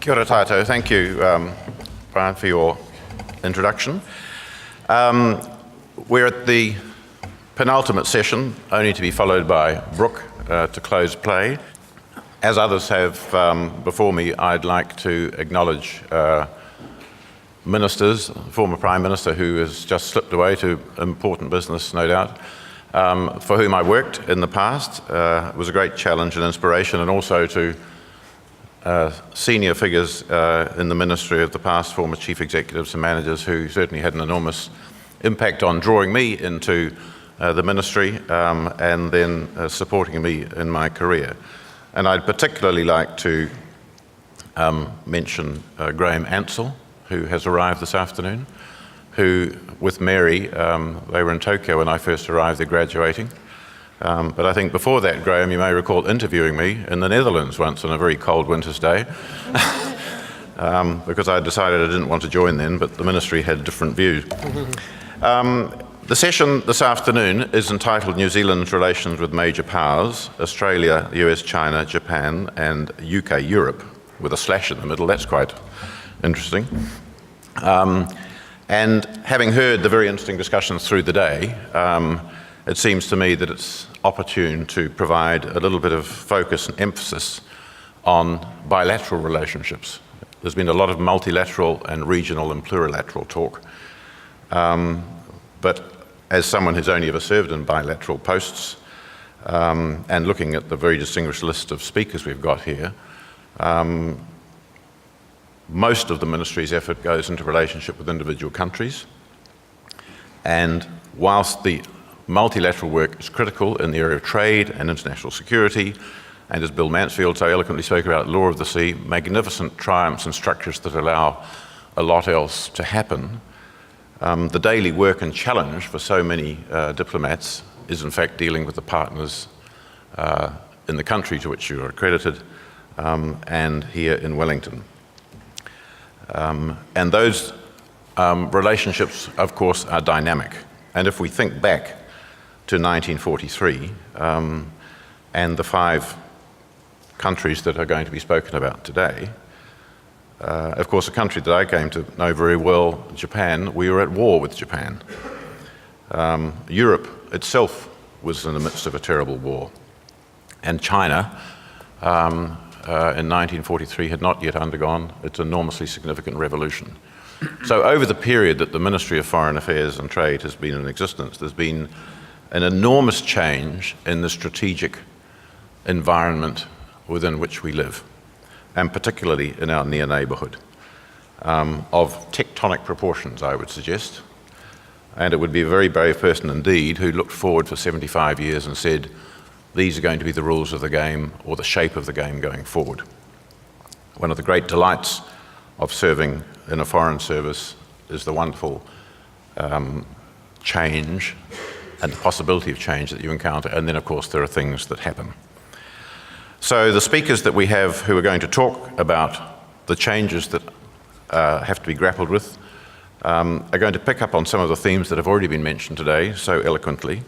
Kia ora tātou. Thank you, Brian, for your introduction. We're at the penultimate session, only to be followed by Brooke to close play. As others have before me, I'd like to acknowledge ministers, the former Prime Minister who has just slipped away to important business, no doubt, for whom I worked in the past. It was a great challenge and inspiration, and also to senior figures in the ministry of the past, former chief executives and managers who certainly had an enormous impact on drawing me into the ministry and then supporting me in my career. And I'd particularly like to mention Graham Hansel, who has arrived this afternoon, who, with Mary, they were in Tokyo when I first arrived, they're graduating. But I think before that, Graham, you may recall interviewing me in the Netherlands once on a very cold winter's day, because I decided I didn't want to join then, but the ministry had different views. The session this afternoon is entitled New Zealand's Relations with Major Powers, Australia, US, China, Japan, and UK, Europe, with a slash in the middle. That's quite interesting. And having heard the very interesting discussions through the day, it seems to me that it's opportune to provide a little bit of focus and emphasis on bilateral relationships. There's been a lot of multilateral and regional and plurilateral talk, but as someone who's only ever served in bilateral posts, and looking at the very distinguished list of speakers we've got here, most of the ministry's effort goes into relationship with individual countries, and whilst the multilateral work is critical in the area of trade and international security, and as Bill Mansfield so eloquently spoke about, law of the sea, magnificent triumphs and structures that allow a lot else to happen. The daily work and challenge for so many diplomats is in fact dealing with the partners in the country to which you are accredited, and here in Wellington. And those relationships, of course, are dynamic. And if we think back to 1943 and the 5 countries that are going to be spoken about today, of course, a country that I came to know very well, Japan, we were at war with Japan. Europe itself was in the midst of a terrible war. And China, in 1943, had not yet undergone its enormously significant revolution. So over the period that the Ministry of Foreign Affairs and Trade has been in existence, there's been an enormous change in the strategic environment within which we live, and particularly in our near neighbourhood, of tectonic proportions, I would suggest. And it would be a very brave person indeed who looked forward for 75 years and said, these are going to be the rules of the game or the shape of the game going forward. One of the great delights of serving in a foreign service is the wonderful change and the possibility of change that you encounter, and then of course there are things that happen. So the speakers that we have who are going to talk about the changes that have to be grappled with are going to pick up on some of the themes that have already been mentioned today so eloquently,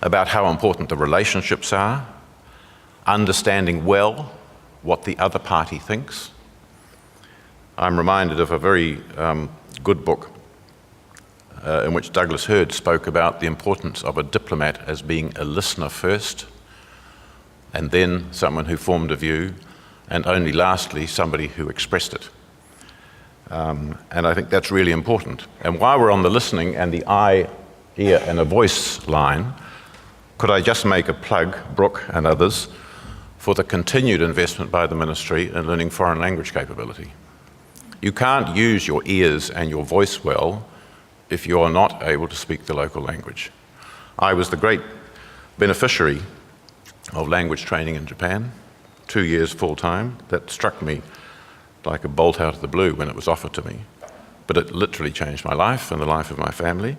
about how important the relationships are, understanding well what the other party thinks. I'm reminded of a very good book in which Douglas Hurd spoke about the importance of a diplomat as being a listener first, and then someone who formed a view, and only lastly, somebody who expressed it. And I think that's really important. And while we're on the listening and the eye, ear, and a voice line, could I just make a plug, Brooke and others, for the continued investment by the ministry in learning foreign language capability. You can't use your ears and your voice well if you're not able to speak the local language. I was the great beneficiary of language training in Japan, 2 years full-time. That struck me like a bolt out of the blue when it was offered to me. But it literally changed my life and the life of my family,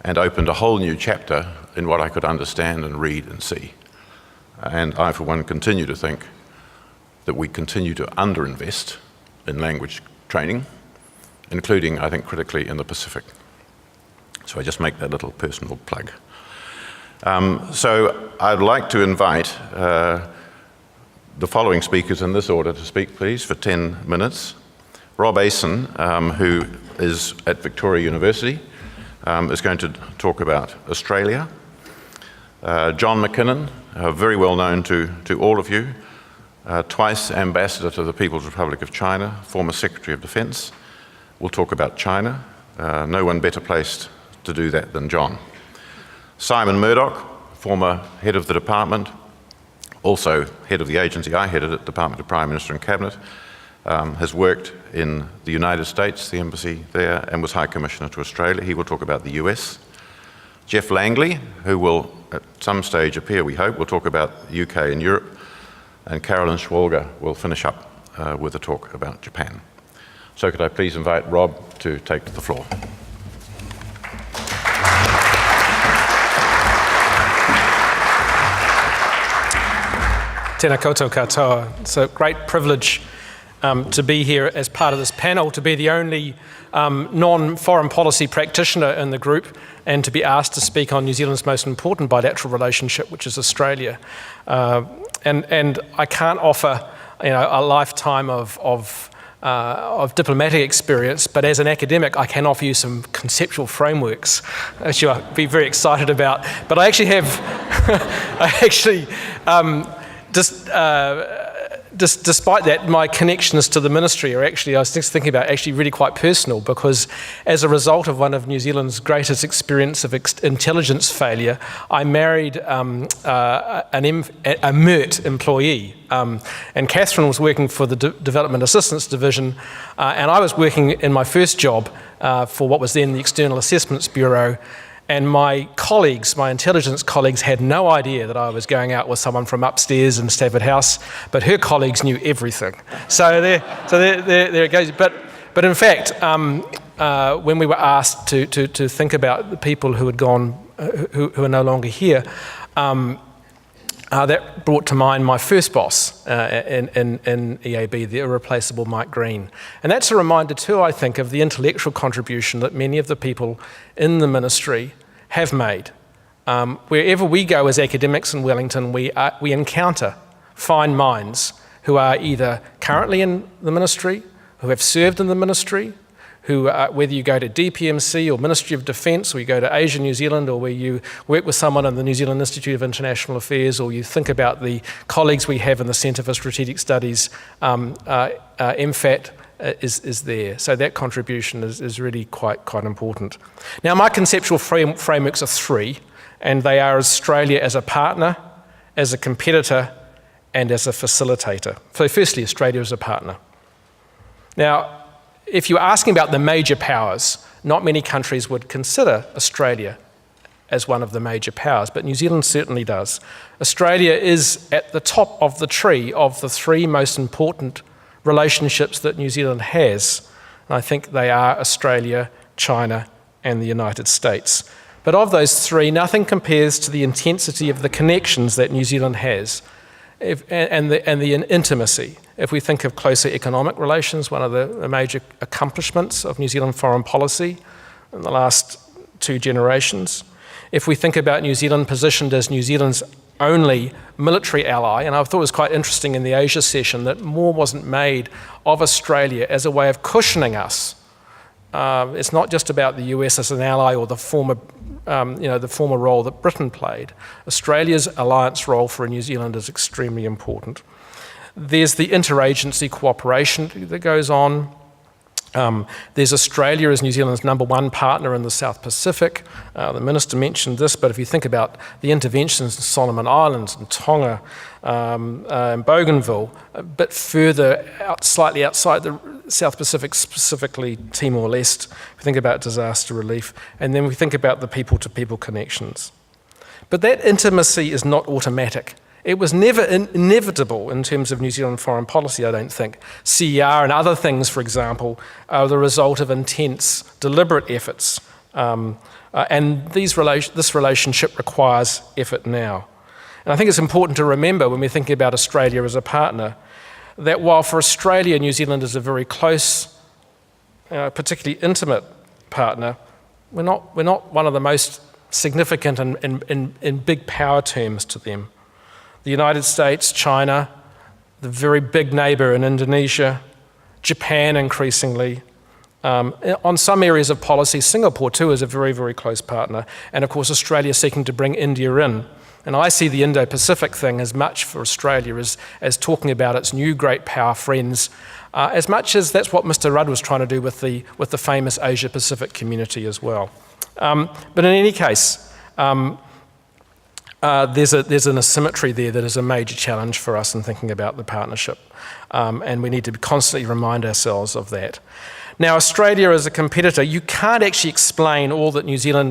and opened a whole new chapter in what I could understand and read and see. And I, for one, continue to think that we continue to underinvest in language training, including, I think, critically in the Pacific. So I just make that little personal plug. So I'd like to invite the following speakers in this order to speak, please, for 10 minutes. Rob Ayson, who is at Victoria University, is going to talk about Australia. John McKinnon, very well known to all of you, twice Ambassador to the People's Republic of China, former Secretary of Defence, will talk about China. No one better placed to do that than John. Simon Murdoch, former head of the department, also head of the agency I headed at Department of Prime Minister and Cabinet, has worked in the United States, the embassy there, and was High Commissioner to Australia. He will talk about the US. Jeff Langley, who will at some stage appear, we hope, will talk about the UK and Europe. And Carolyn Schwalger will finish up with a talk about Japan. So could I please invite Rob to take the floor. Tēnā koutou katoa. It's a great privilege to be here as part of this panel, to be the only non-foreign policy practitioner in the group, and to be asked to speak on New Zealand's most important bilateral relationship, which is Australia. And I can't offer, a lifetime of diplomatic experience, but as an academic, I can offer you some conceptual frameworks, which you'll be very excited about. But I actually have, despite that, my connections to the ministry are actually, I was just thinking about, actually really quite personal, because as a result of one of New Zealand's greatest experience of intelligence failure, I married a MFAT employee. And Catherine was working for the Development Assistance Division, and I was working in my first job for what was then the External Assessments Bureau. And my colleagues, my intelligence colleagues, had no idea that I was going out with someone from upstairs in Stafford House, but her colleagues knew everything. So there it goes. But in fact, when we were asked to think about the people who had gone, who are no longer here, that brought to mind my first boss in EAB, the irreplaceable Mike Green. And that's a reminder too, I think, of the intellectual contribution that many of the people in the ministry have made. Wherever we go as academics in Wellington, we encounter fine minds who are either currently in the ministry, who have served in the ministry, who, whether you go to DPMC or Ministry of Defence, or you go to Asia, New Zealand, or where you work with someone in the New Zealand Institute of International Affairs, or you think about the colleagues we have in the Centre for Strategic Studies, MFAT is there. So that contribution is really quite important. Now, my conceptual frameworks are three, and they are Australia as a partner, as a competitor, and as a facilitator. So firstly, Australia as a partner. Now, if you're asking about the major powers, not many countries would consider Australia as one of the major powers, but New Zealand certainly does. Australia is at the top of the tree of the three most important relationships that New Zealand has. And I think they are Australia, China, and the United States. But of those three, nothing compares to the intensity of the connections that New Zealand has and the intimacy. If we think of closer economic relations, one of the major accomplishments of New Zealand foreign policy in the last 2 generations. If we think about New Zealand positioned as New Zealand's only military ally, and I thought it was quite interesting in the Asia session that more wasn't made of Australia as a way of cushioning us. It's not just about the US as an ally or the former role that Britain played. Australia's alliance role for New Zealand is extremely important. There's the interagency cooperation that goes on. There's Australia as New Zealand's #1 partner in the South Pacific. The Minister mentioned this, but if you think about the interventions in Solomon Islands and Tonga and Bougainville, a bit further out, slightly outside the South Pacific, specifically Timor-Leste, we think about disaster relief, and then we think about the people-to-people connections. But that intimacy is not automatic. It was never inevitable in terms of New Zealand foreign policy, I don't think. CER and other things, for example, are the result of intense, deliberate efforts. And this relationship requires effort now. And I think it's important to remember when we're thinking about Australia as a partner, that while for Australia, New Zealand is a very close, particularly intimate partner, we're not one of the most significant in big power terms to them. The United States, China, the very big neighbour in Indonesia, Japan increasingly. On some areas of policy, Singapore too is a very, very close partner. And of course, Australia seeking to bring India in. And I see the Indo-Pacific thing as much for Australia as talking about its new great power friends, as much as that's what Mr. Rudd was trying to do with the famous Asia-Pacific community as well. But in any case, there's an asymmetry there that is a major challenge for us in thinking about the partnership. And we need to constantly remind ourselves of that. Now, Australia as a competitor, you can't actually explain all that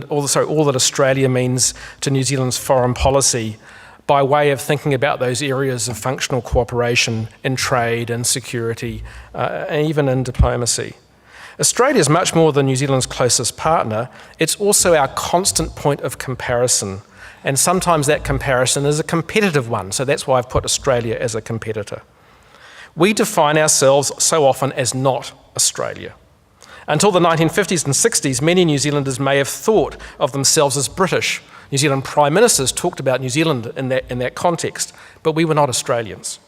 all that Australia means to New Zealand's foreign policy by way of thinking about those areas of functional cooperation in trade and security, and even in diplomacy. Australia is much more than New Zealand's closest partner. It's also our constant point of comparison. And sometimes that comparison is a competitive one, so that's why I've put Australia as a competitor. We define ourselves so often as not Australia. Until the 1950s and 60s, many New Zealanders may have thought of themselves as British. New Zealand prime ministers talked about New Zealand in that context, but we were not Australians.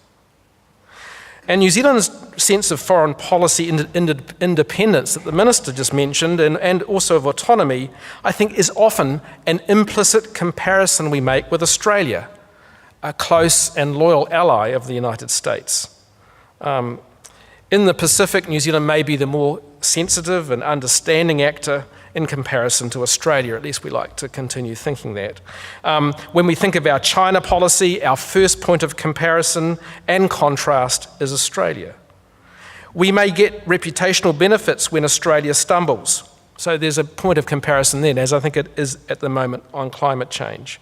And New Zealand's sense of foreign policy independence that the minister just mentioned, and also of autonomy, I think is often an implicit comparison we make with Australia, a close and loyal ally of the United States. In the Pacific, New Zealand may be the more sensitive and understanding actor in comparison to Australia. At least we like to continue thinking that. When we think of our China policy, our first point of comparison and contrast is Australia. We may get reputational benefits when Australia stumbles. So there's a point of comparison then, as I think it is at the moment on climate change.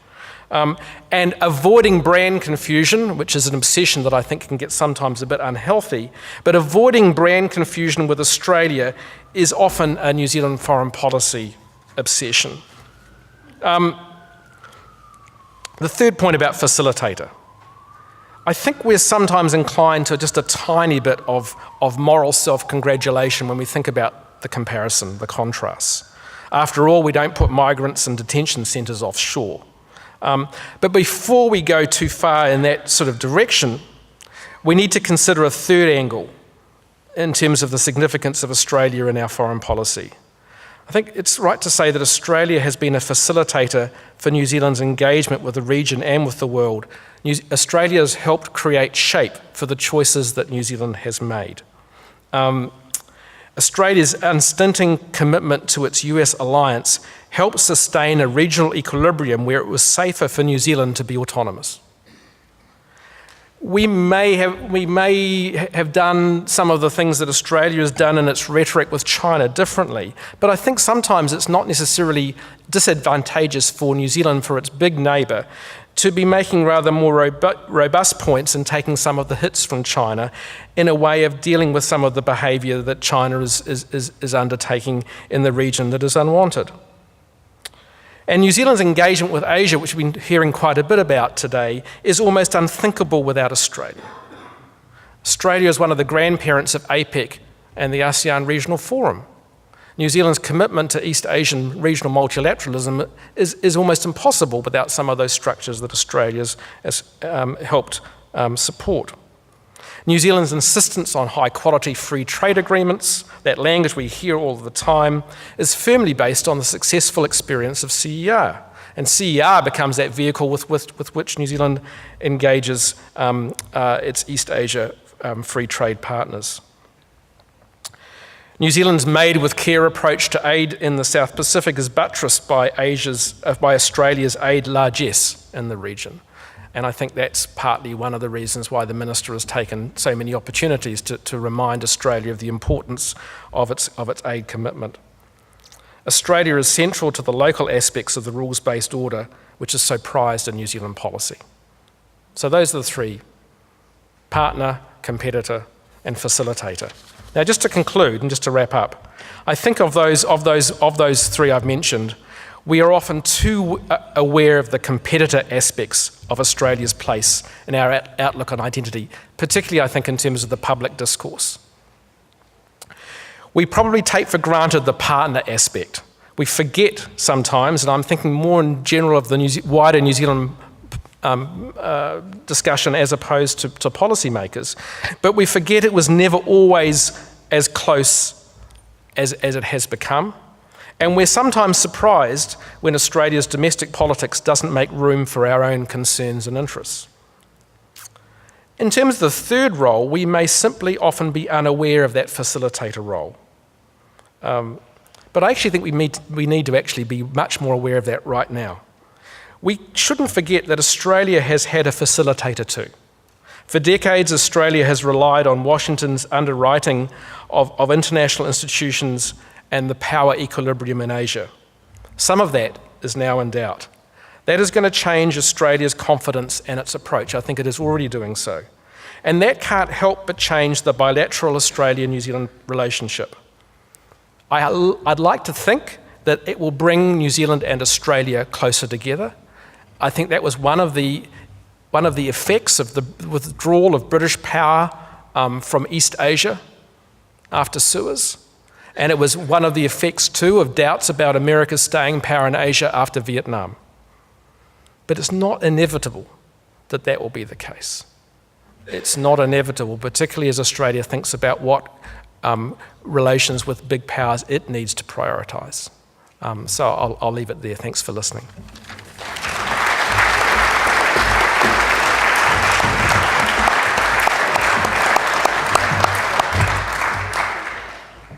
And avoiding brand confusion, which is an obsession that I think can get sometimes a bit unhealthy, but avoiding brand confusion with Australia is often a New Zealand foreign policy obsession. The third point about facilitator. I think we're sometimes inclined to just a tiny bit of moral self-congratulation when we think about the comparison, the contrasts. After all, we don't put migrants in detention centres offshore. But before we go too far in that sort of direction, we need to consider a third angle in terms of the significance of Australia in our foreign policy. I think it's right to say that Australia has been a facilitator for New Zealand's engagement with the region and with the world. Australia has helped create shape for the choices that New Zealand has made. Australia's unstinting commitment to its US alliance helped sustain a regional equilibrium where it was safer for New Zealand to be autonomous. We may have done some of the things that Australia has done in its rhetoric with China differently, but I think sometimes it's not necessarily disadvantageous for New Zealand, for its big neighbour, to be making rather more robust points and taking some of the hits from China in a way of dealing with some of the behaviour that China is undertaking in the region that is unwanted. And New Zealand's engagement with Asia, which we've been hearing quite a bit about today, is almost unthinkable without Australia. Australia is one of the grandparents of APEC and the ASEAN Regional Forum. New Zealand's commitment to East Asian regional multilateralism is almost impossible without some of those structures that Australia has helped support. New Zealand's insistence on high-quality free trade agreements, that language we hear all the time, is firmly based on the successful experience of CER. And CER becomes that vehicle with which New Zealand engages its East Asia free trade partners. New Zealand's made with care approach to aid in the South Pacific is buttressed by Australia's aid largesse in the region. And I think that's partly one of the reasons why the Minister has taken so many opportunities to remind Australia of the importance of its aid commitment. Australia is central to the local aspects of the rules-based order, which is so prized in New Zealand policy. So those are the three: partner, competitor, and facilitator. Now, just to conclude and just to wrap up, I think of those three I've mentioned, we are often too aware of the competitor aspects of Australia's place in our outlook on identity, particularly, I think, in terms of the public discourse. We probably take for granted the partner aspect. We forget sometimes, and I'm thinking more in general of the wider New Zealand discussion as opposed to policymakers. But we forget it was never always as close as it has become. And we're sometimes surprised when Australia's domestic politics doesn't make room for our own concerns and interests. In terms of the third role, we may simply often be unaware of that facilitator role. But I actually think we need to actually be much more aware of that right now. We shouldn't forget that Australia has had a facilitator too. For decades, Australia has relied on Washington's underwriting of international institutions and the power equilibrium in Asia. Some of that is now in doubt. That is going to change Australia's confidence and its approach. I think it is already doing so. And that can't help but change the bilateral Australia-New Zealand relationship. I'd like to think that it will bring New Zealand and Australia closer together. I think that was one of the effects of the withdrawal of British power from East Asia after Suez. And it was one of the effects too of doubts about America's staying power in Asia after Vietnam. But it's not inevitable that that will be the case. It's not inevitable, particularly as Australia thinks about what relations with big powers it needs to prioritise. So I'll leave it there. Thanks for listening.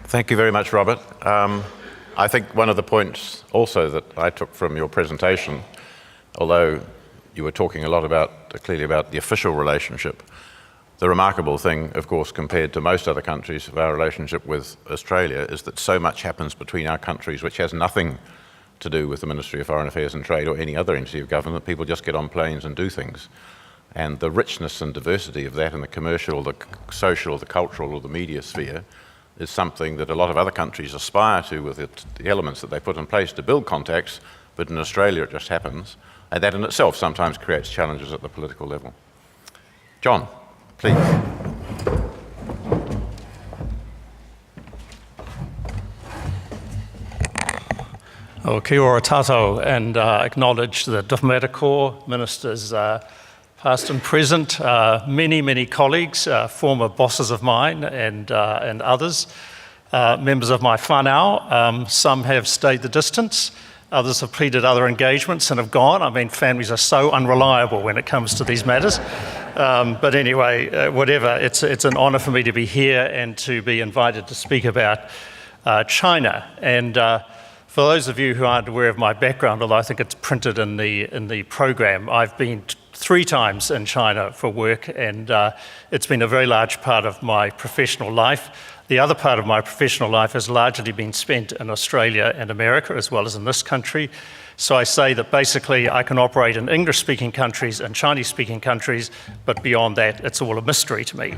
Thank you very much, Robert. I think one of the points also that I took from your presentation, although you were talking a lot clearly about the official relationship, the remarkable thing, of course, compared to most other countries of our relationship with Australia, is that so much happens between our countries which has nothing to do with the Ministry of Foreign Affairs and Trade or any other entity of government. People just get on planes and do things. And the richness and diversity of that in the commercial, the social, the cultural, or the media sphere is something that a lot of other countries aspire to with the elements that they put in place to build contacts, but in Australia it just happens. And that in itself sometimes creates challenges at the political level. John, please. Oh, kia ora tātou, and acknowledge the Diplomatic Corps, ministers past and present, many colleagues, former bosses of mine and others, members of my whānau. Some have stayed the distance, others have pleaded other engagements and have gone. I mean, families are so unreliable when it comes to these matters. But anyway, whatever, it's an honour for me to be here and to be invited to speak about China. And for those of you who aren't aware of my background, although I think it's printed in the program, I've been 3 times in China for work, and it's been a very large part of my professional life. The other part of my professional life has largely been spent in Australia and America, as well as in this country. So I say that basically I can operate in English-speaking countries and Chinese-speaking countries, but beyond that, it's all a mystery to me.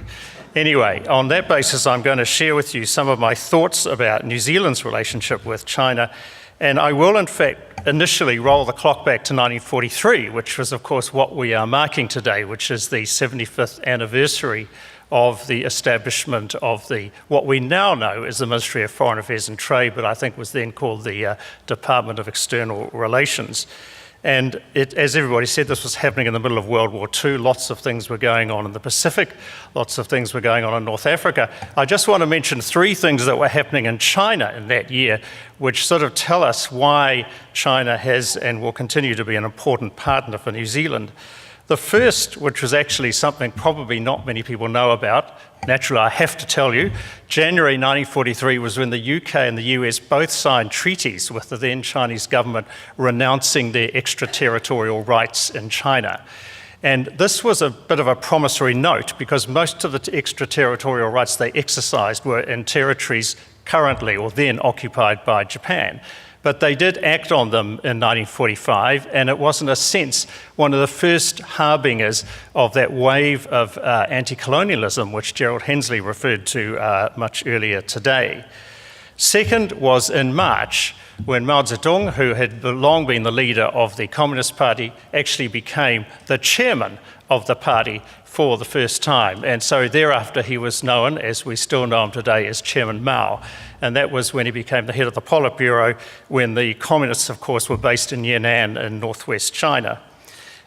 Anyway, on that basis, I'm going to share with you some of my thoughts about New Zealand's relationship with China. And I will, in fact, initially roll the clock back to 1943, which was, of course, what we are marking today, which is the 75th anniversary of the establishment of what we now know as the Ministry of Foreign Affairs and Trade, but I think was then called the Department of External Relations. And as everybody said, this was happening in the middle of World War II. Lots of things were going on in the Pacific. Lots of things were going on in North Africa. I just want to mention 3 things that were happening in China in that year, which sort of tell us why China has and will continue to be an important partner for New Zealand. The first, which was actually something probably not many people know about, naturally I have to tell you, January 1943 was when the UK and the US both signed treaties with the then Chinese government renouncing their extraterritorial rights in China. And this was a bit of a promissory note because most of the extraterritorial rights they exercised were in territories currently or then occupied by Japan. But they did act on them in 1945, and it was, in a sense, one of the first harbingers of that wave of anti-colonialism, which Gerald Hensley referred to much earlier today. Second was in March, when Mao Zedong, who had long been the leader of the Communist Party, actually became the chairman of the party for the first time. And so thereafter he was known, as we still know him today, as Chairman Mao. And that was when he became the head of the Politburo, when the communists, of course, were based in Yan'an in northwest China.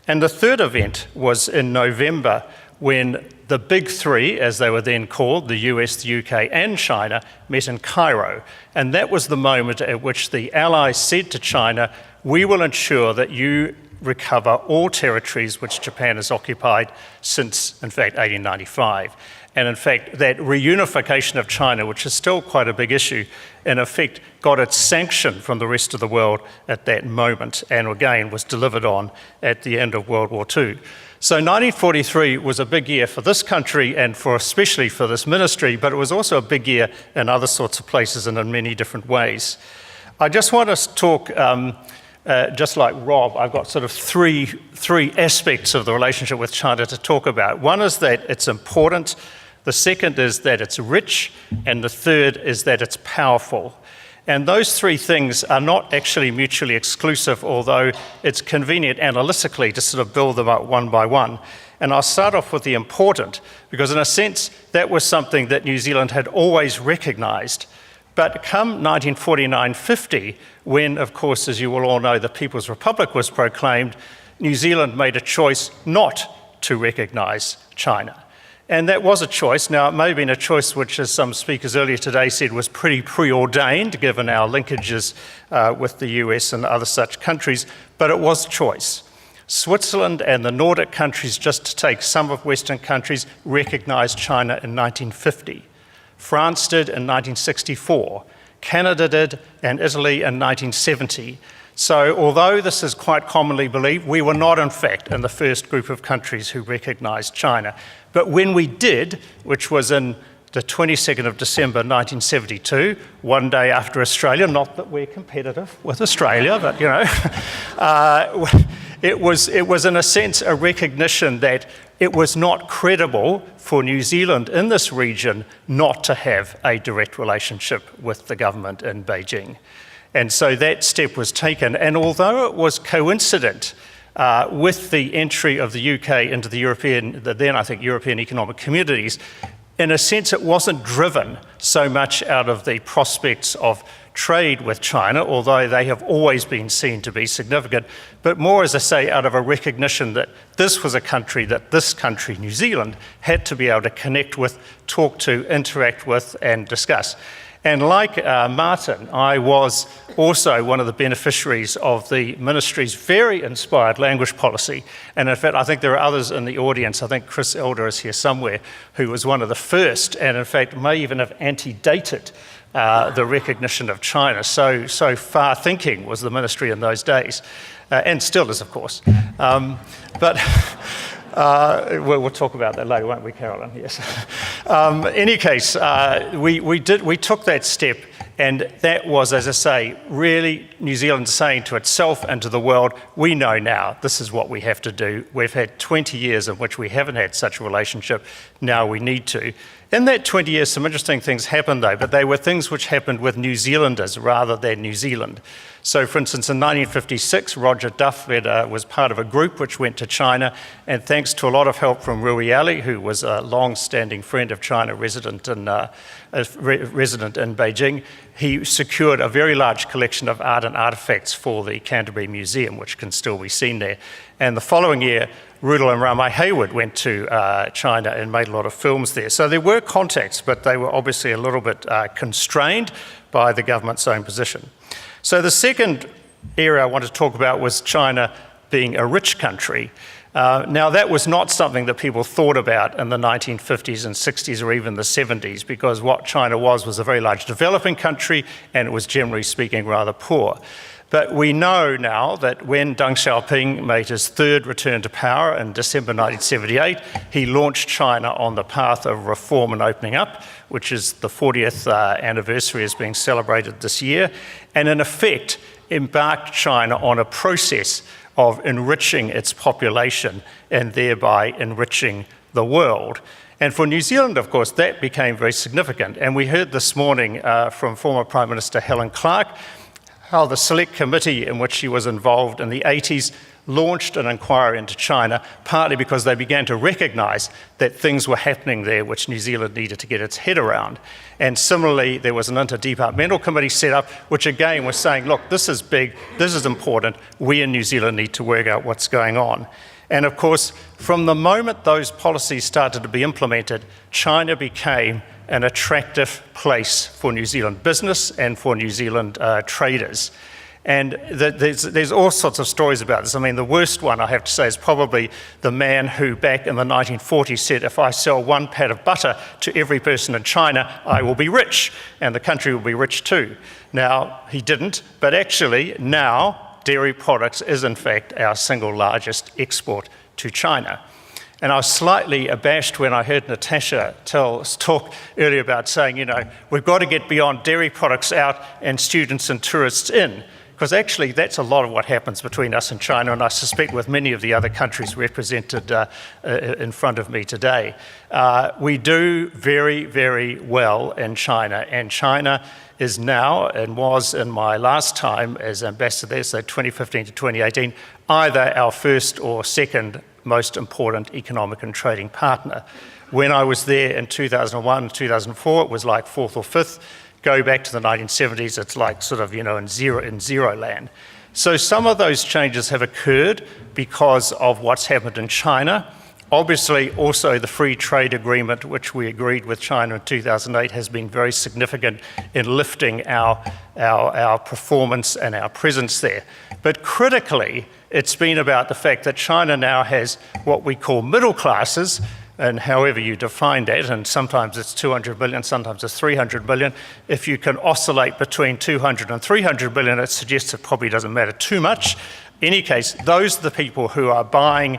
And the third event was in November when the big three, as they were then called, the US, the UK and China, met in Cairo. And that was the moment at which the Allies said to China, we will ensure that you recover all territories which Japan has occupied since, in fact, 1895. And in fact, that reunification of China, which is still quite a big issue, in effect got its sanction from the rest of the world at that moment, and again was delivered on at the end of World War II. So 1943 was a big year for this country and especially for this ministry, but it was also a big year in other sorts of places and in many different ways. I just want to talk, just like Rob, I've got sort of three aspects of the relationship with China to talk about. One is that it's important, the second is that it's rich, and the third is that it's powerful. And those three things are not actually mutually exclusive, although it's convenient analytically to sort of build them up one by one. And I'll start off with the important, because in a sense, that was something that New Zealand had always recognised. But come 1949-50, when, of course, as you will all know, the People's Republic was proclaimed, New Zealand made a choice not to recognise China. And that was a choice. Now, it may have been a choice which, as some speakers earlier today said, was pretty preordained, given our linkages with the US and other such countries, but it was a choice. Switzerland and the Nordic countries, just to take some of Western countries, recognised China in 1950. France did in 1964. Canada did, and Italy in 1970. So although this is quite commonly believed, we were not, in fact, in the first group of countries who recognised China. But when we did, which was in the 22nd of December 1972, one day after Australia, not that we're competitive with Australia, but, you know, it was in a sense a recognition that it was not credible for New Zealand in this region not to have a direct relationship with the government in Beijing. And so that step was taken. And although it was coincident with the entry of the UK into the then I think European economic communities, in a sense it wasn't driven so much out of the prospects of trade with China, although they have always been seen to be significant, but more, as I say, out of a recognition that this was a country that this country, New Zealand, had to be able to connect with, talk to, interact with, and discuss. And like Maarten, I was also one of the beneficiaries of the ministry's very inspired language policy. And in fact, I think there are others in the audience, I think Chris Elder is here somewhere, who was one of the first, and in fact may even have antedated the recognition of China. So far thinking was the ministry in those days, and still is, of course. We'll talk about that later, won't we, Carolyn? Yes. In any case, we took that step, and that was, as I say, really New Zealand saying to itself and to the world, we know now this is what we have to do. We've had 20 years in which we haven't had such a relationship. Now we need to. In that 20 years, some interesting things happened, though, but they were things which happened with New Zealanders rather than New Zealand. So, for instance, in 1956, Roger Duff was part of a group which went to China, and thanks to a lot of help from Reweighed, who was a long-standing friend of China, resident in Beijing, he secured a very large collection of art and artefacts for the Canterbury Museum, which can still be seen there. And the following year, Rudolph and Ramai Hayward went to China and made a lot of films there. So there were contacts, but they were obviously a little bit constrained by the government's own position. So the second area I want to talk about was China being a rich country. Now, that was not something that people thought about in the 1950s and 60s or even the 70s, because what China was a very large developing country, and it was generally speaking rather poor. But we know now that when Deng Xiaoping made his third return to power in December 1978, he launched China on the path of reform and opening up, which is the 40th anniversary is being celebrated this year, and in effect embarked China on a process of enriching its population and thereby enriching the world. And for New Zealand, of course, that became very significant. And we heard this morning from former Prime Minister Helen Clarke how the select committee in which she was involved in the 80s launched an inquiry into China, partly because they began to recognise that things were happening there which New Zealand needed to get its head around. And similarly, there was an interdepartmental committee set up, which again was saying, look, this is big, this is important, we in New Zealand need to work out what's going on. And of course, from the moment those policies started to be implemented, China became an attractive place for New Zealand business and for New Zealand traders. And there's all sorts of stories about this. I mean, the worst one, I have to say, is probably the man who back in the 1940s said, if I sell 1 pat of butter to every person in China, I will be rich, and the country will be rich too. Now, he didn't, but actually now dairy products is in fact our single largest export to China. And I was slightly abashed when I heard Natasha talk earlier about saying, you know, we've got to get beyond dairy products out and students and tourists in. Because actually that's a lot of what happens between us and China, and I suspect with many of the other countries represented in front of me today. We do very, very well in China, and China is now, and was in my last time as ambassador there, so 2015 to 2018, either our first or second most important economic and trading partner. When I was there in 2001 and 2004, it was like 4th or 5th. Go back to the 1970s, it's like sort of, you know, in zero land. So some of those changes have occurred because of what's happened in China. Obviously, also the free trade agreement, which we agreed with China in 2008, has been very significant in lifting our performance and our presence there. But critically, it's been about the fact that China now has what we call middle classes, and however you define that, and sometimes it's 200 billion, sometimes it's 300 billion. If you can oscillate between 200 and 300 billion, it suggests it probably doesn't matter too much. In any case, those are the people who are buying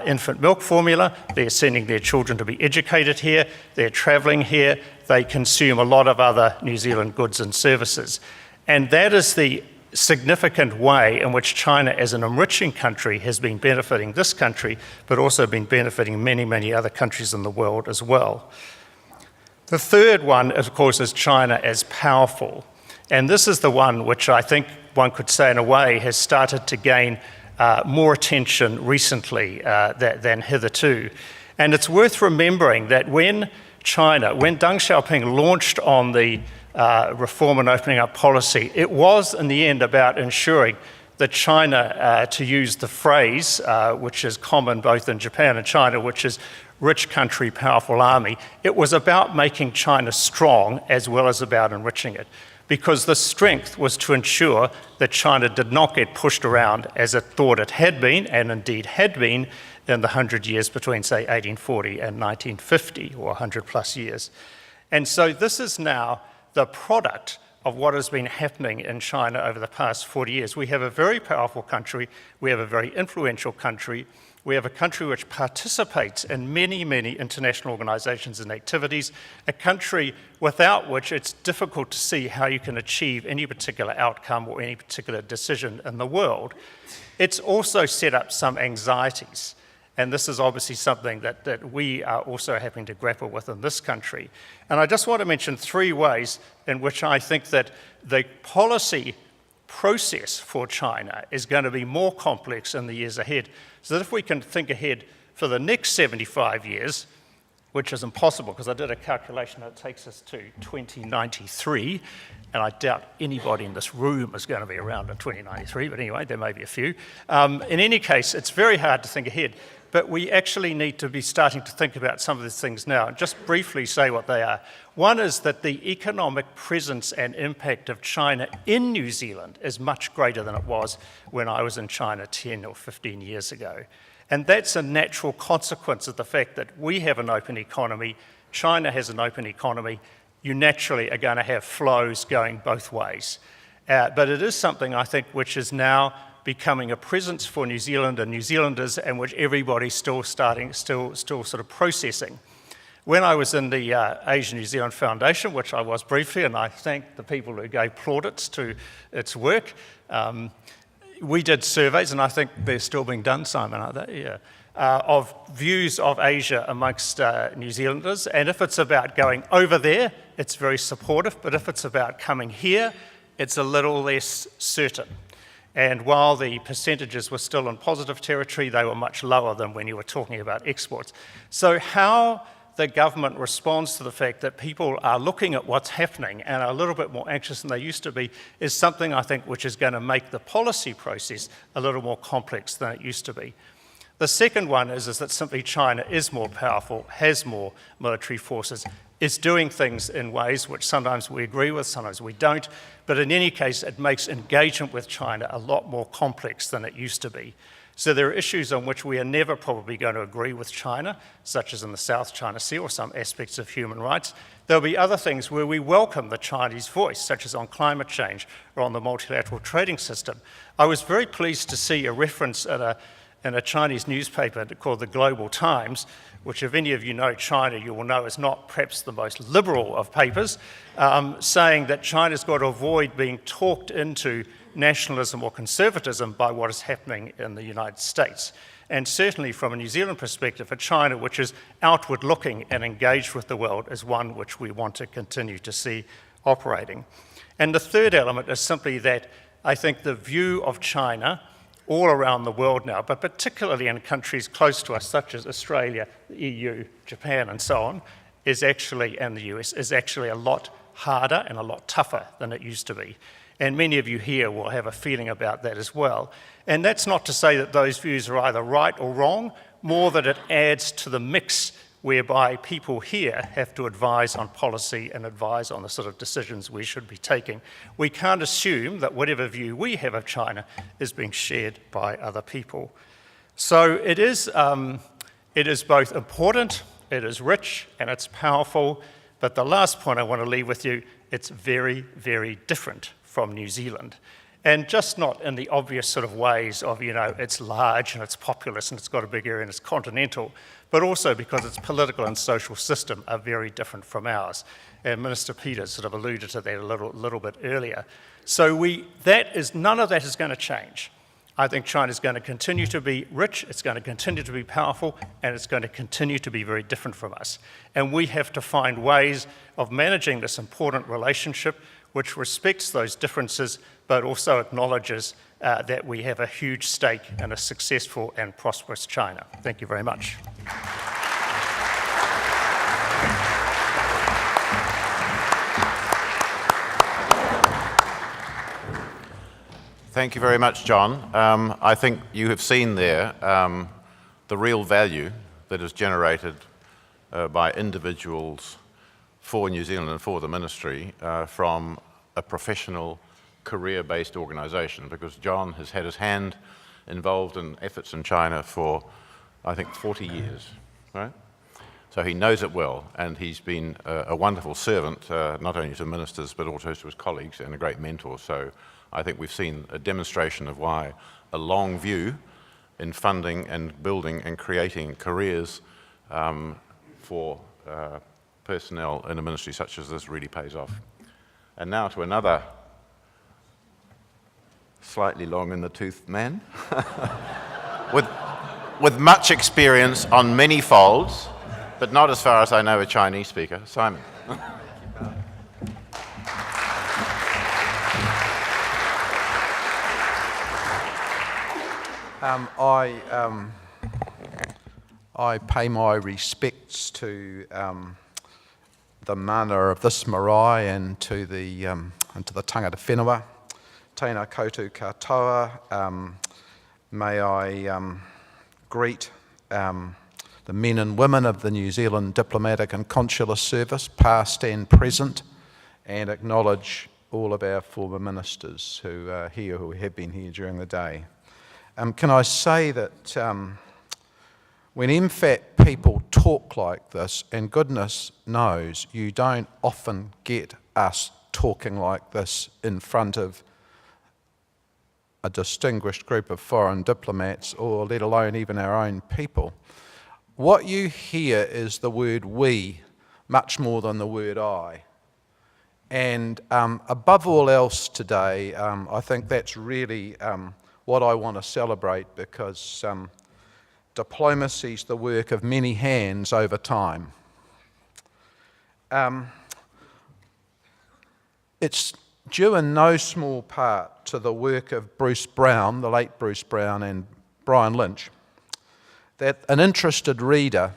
infant milk formula, they're sending their children to be educated here, they're travelling here, they consume a lot of other New Zealand goods and services. And that is the significant way in which China as an enriching country has been benefiting this country, but also been benefiting many, many other countries in the world as well. The third one, of course, is China as powerful. And this is the one which I think one could say in a way has started to gain more attention recently than hitherto. And it's worth remembering that when Deng Xiaoping launched on the reform and opening up policy, it was in the end about ensuring that China, to use the phrase which is common both in Japan and China, which is rich country, powerful army, it was about making China strong as well as about enriching it. Because the strength was to ensure that China did not get pushed around as it thought it had been, and indeed had been, in the 100 years between, say, 1840 and 1950, or 100 plus years. And so this is now the product of what has been happening in China over the past 40 years. We have a very powerful country, we have a very influential country, we have a country which participates in many, many international organizations and activities, a country without which it's difficult to see how you can achieve any particular outcome or any particular decision in the world. It's also set up some anxieties. And this is obviously something that we are also having to grapple with in this country. And I just want to mention 3 ways in which I think that the policy process for China is going to be more complex in the years ahead. So that if we can think ahead for the next 75 years, which is impossible because I did a calculation that takes us to 2093, and I doubt anybody in this room is going to be around in 2093, but anyway, there may be a few. In any case, it's very hard to think ahead. But we actually need to be starting to think about some of these things now. Just briefly say what they are. One is that the economic presence and impact of China in New Zealand is much greater than it was when I was in China 10 or 15 years ago. And that's a natural consequence of the fact that we have an open economy, China has an open economy. You naturally are going to have flows going both ways. But it is something, I think, which is now becoming a presence for New Zealand and New Zealanders, and which everybody's still sort of processing. When I was in the Asian New Zealand Foundation, which I was briefly, and I thank the people who gave plaudits to its work, we did surveys, and I think they're still being done, Simon, aren't they? Yeah. Of views of Asia amongst New Zealanders, and if it's about going over there, it's very supportive, but if it's about coming here, it's a little less certain. And while the percentages were still in positive territory, they were much lower than when you were talking about exports. So how the government responds to the fact that people are looking at what's happening and are a little bit more anxious than they used to be is something, I think, which is going to make the policy process a little more complex than it used to be. The second one is that simply China is more powerful, has more military forces, is doing things in ways which sometimes we agree with, sometimes we don't, but in any case, it makes engagement with China a lot more complex than it used to be. So there are issues on which we are never probably going to agree with China, such as in the South China Sea or some aspects of human rights. There'll be other things where we welcome the Chinese voice, such as on climate change or on the multilateral trading system. I was very pleased to see a reference in a Chinese newspaper called the Global Times, which if any of you know China, you will know is not perhaps the most liberal of papers, saying that China's got to avoid being talked into nationalism or conservatism by what is happening in the United States. And certainly from a New Zealand perspective, for China, which is outward looking and engaged with the world, is one which we want to continue to see operating. And the third element is simply that I think the view of China all around the world now, but particularly in countries close to us, such as Australia, the EU, Japan, and so on, is actually, and the US, is actually a lot harder and a lot tougher than it used to be. And many of you here will have a feeling about that as well. And that's not to say that those views are either right or wrong, more that it adds to the mix whereby people here have to advise on policy and advise on the sort of decisions we should be taking. We can't assume that whatever view we have of China is being shared by other people. So it is both important, it is rich, and it's powerful. But the last point I want to leave with you, it's very, very different from New Zealand. And just not in the obvious sort of ways of, you know, it's large and it's populous and it's got a big area and it's continental, but also because its political and social system are very different from ours. And Minister Peters sort of alluded to that a little bit earlier. So none of that is going to change. I think China is going to continue to be rich, it's going to continue to be powerful, and it's going to continue to be very different from us. And we have to find ways of managing this important relationship which respects those differences, but also acknowledges that we have a huge stake in a successful and prosperous China. Thank you very much. Thank you very much, John. I think you have seen there the real value that is generated by individuals for New Zealand and for the ministry from a professional, career-based organisation, because John has had his hand involved in efforts in China for, I think, 40 years, right? So he knows it well, and he's been a wonderful servant, not only to ministers, but also to his colleagues, and a great mentor. So I think we've seen a demonstration of why a long view in funding and building and creating careers for personnel in a ministry such as this really pays off. And now to another slightly long in the tooth man with much experience on many folds, but not as far as I know a Chinese speaker. Simon. I pay my respects to the mana of this marae and to the tangata whenua. Tēnā koutou katoa. May I greet the men and women of the New Zealand Diplomatic and Consular Service, past and present, and acknowledge all of our former ministers who are here, who have been here during the day. Can I say that when MFAT people talk like this, and goodness knows you don't often get us talking like this in front of a distinguished group of foreign diplomats, or let alone even our own people, what you hear is the word we much more than the word I. And above all else today, I think that's really what I want to celebrate, because diplomacy is the work of many hands over time. It's due in no small part to the work of Bruce Brown, the late Bruce Brown, and Brian Lynch, that an interested reader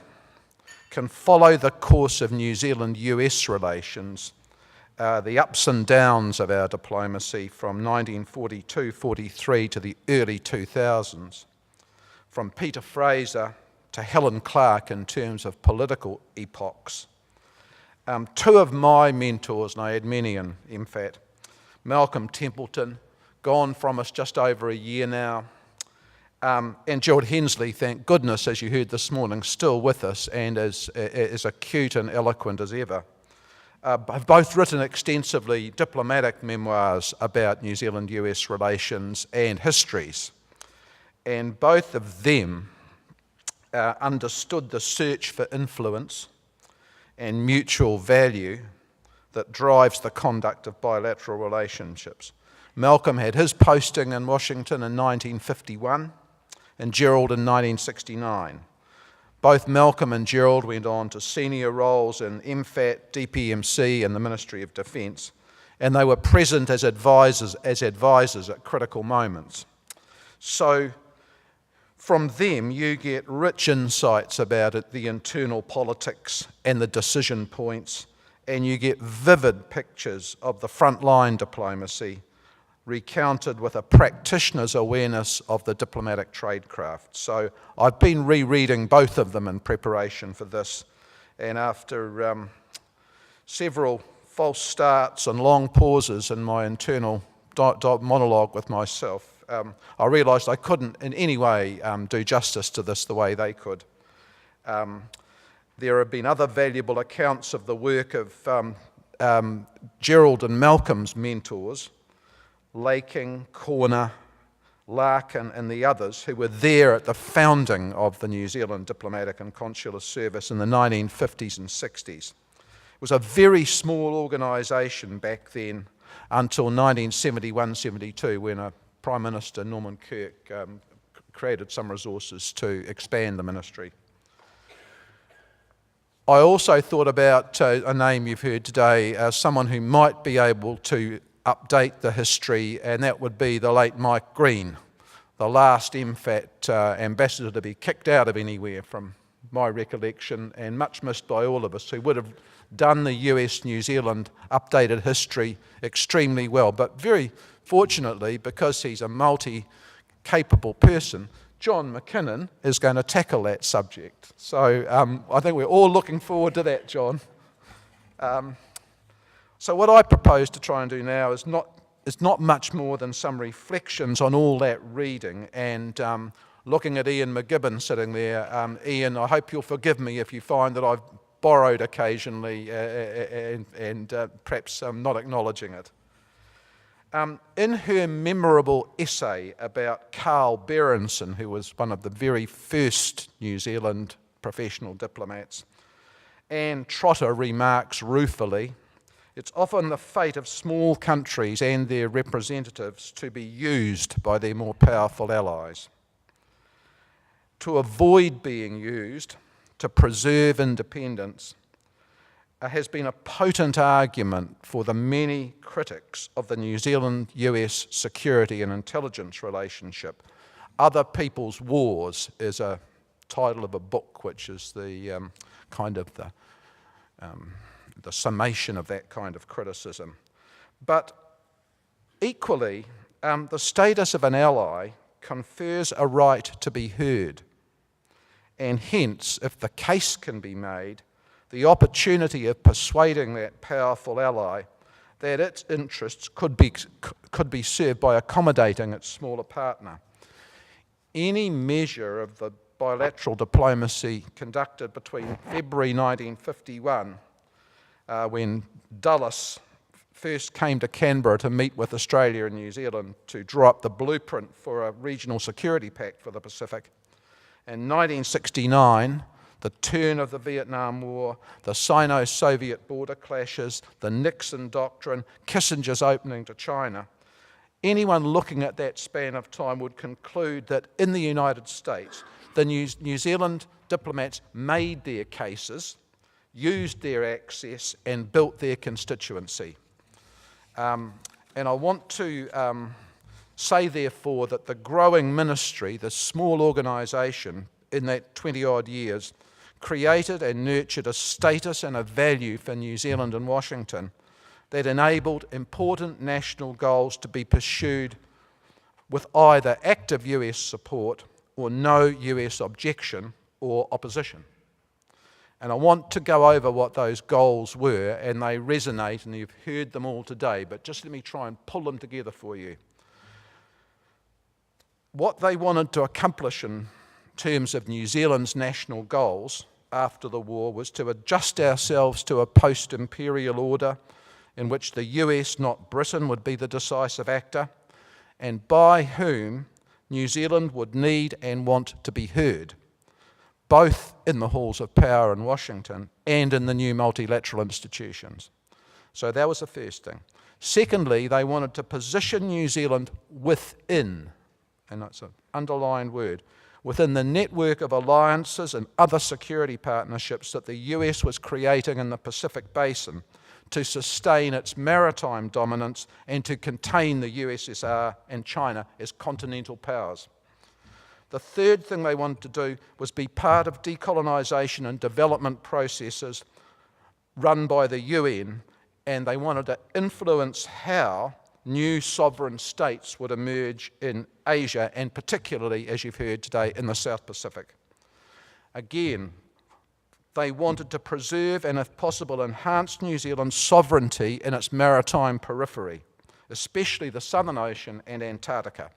can follow the course of New Zealand-US relations, the ups and downs of our diplomacy from 1942-43 to the early 2000s, from Peter Fraser to Helen Clarke in terms of political epochs. Two of my mentors, and I had many in MFAT, Malcolm Templeton, gone from us just over a year now, and Gerald Hensley, thank goodness, as you heard this morning, still with us and as acute and eloquent as ever. Have both written extensively diplomatic memoirs about New Zealand-US relations and histories. And both of them understood the search for influence and mutual value that drives the conduct of bilateral relationships. Malcolm had his posting in Washington in 1951 and Gerald in 1969. Both Malcolm and Gerald went on to senior roles in MFAT, DPMC and the Ministry of Defence, and they were present as advisors at critical moments. So from them you get rich insights about the internal politics and the decision points, and you get vivid pictures of the frontline diplomacy recounted with a practitioner's awareness of the diplomatic tradecraft. So I've been rereading both of them in preparation for this, and after several false starts and long pauses in my internal monologue with myself, I realised I couldn't in any way do justice to this the way they could. There have been other valuable accounts of the work of Gerald and Malcolm's mentors, Laking, Corner, Larkin and the others who were there at the founding of the New Zealand Diplomatic and Consular Service in the 1950s and 60s. It was a very small organisation back then until 1971-72 when a Prime Minister, Norman Kirk, created some resources to expand the ministry. I also thought about a name you've heard today, someone who might be able to update the history, and that would be the late Mike Green, the last MFAT ambassador to be kicked out of anywhere from my recollection, and much missed by all of us, who would have done the US-New Zealand updated history extremely well. But very fortunately, because he's a multi-capable person, John McKinnon is going to tackle that subject. So I think we're all looking forward to that, John. So what I propose to try and do now is not much more than some reflections on all that reading, and looking at Ian McGibbon sitting there. Ian, I hope you'll forgive me if you find that I've borrowed occasionally and perhaps not acknowledging it. In her memorable essay about Carl Berenson, who was one of the very first New Zealand professional diplomats, Anne Trotter remarks ruefully, "It's often the fate of small countries and their representatives to be used by their more powerful allies. To avoid being used, to preserve independence, has been a potent argument for the many critics of the New Zealand-US security and intelligence relationship. Other People's Wars is a title of a book which is the kind of the summation of that kind of criticism. But equally, the status of an ally confers a right to be heard, and hence, if the case can be made, the opportunity of persuading that powerful ally that its interests could be served by accommodating its smaller partner. Any measure of the bilateral diplomacy conducted between February 1951, when Dulles first came to Canberra to meet with Australia and New Zealand to draw up the blueprint for a regional security pact for the Pacific, and 1969, the turn of the Vietnam War, the Sino-Soviet border clashes, the Nixon Doctrine, Kissinger's opening to China, anyone looking at that span of time would conclude that in the United States, the New Zealand diplomats made their cases, used their access, and built their constituency. And I want to say, therefore, that the growing ministry, the small organisation in that 20-odd years, created and nurtured a status and a value for New Zealand and Washington that enabled important national goals to be pursued with either active US support or no US objection or opposition. And I want to go over what those goals were, and they resonate, and you've heard them all today, but just let me try and pull them together for you. What they wanted to accomplish in terms of New Zealand's national goals after the war was to adjust ourselves to a post-imperial order in which the US, not Britain, would be the decisive actor, and by whom New Zealand would need and want to be heard, both in the halls of power in Washington and in the new multilateral institutions. So that was the first thing. Secondly, they wanted to position New Zealand within, and that's an underlined word, within the network of alliances and other security partnerships that the US was creating in the Pacific Basin to sustain its maritime dominance and to contain the USSR and China as continental powers. The third thing they wanted to do was be part of decolonisation and development processes run by the UN, and they wanted to influence how new sovereign states would emerge in Asia, and particularly, as you've heard today, in the South Pacific. Again, they wanted to preserve and, if possible, enhance New Zealand's sovereignty in its maritime periphery, especially the Southern Ocean and Antarctica.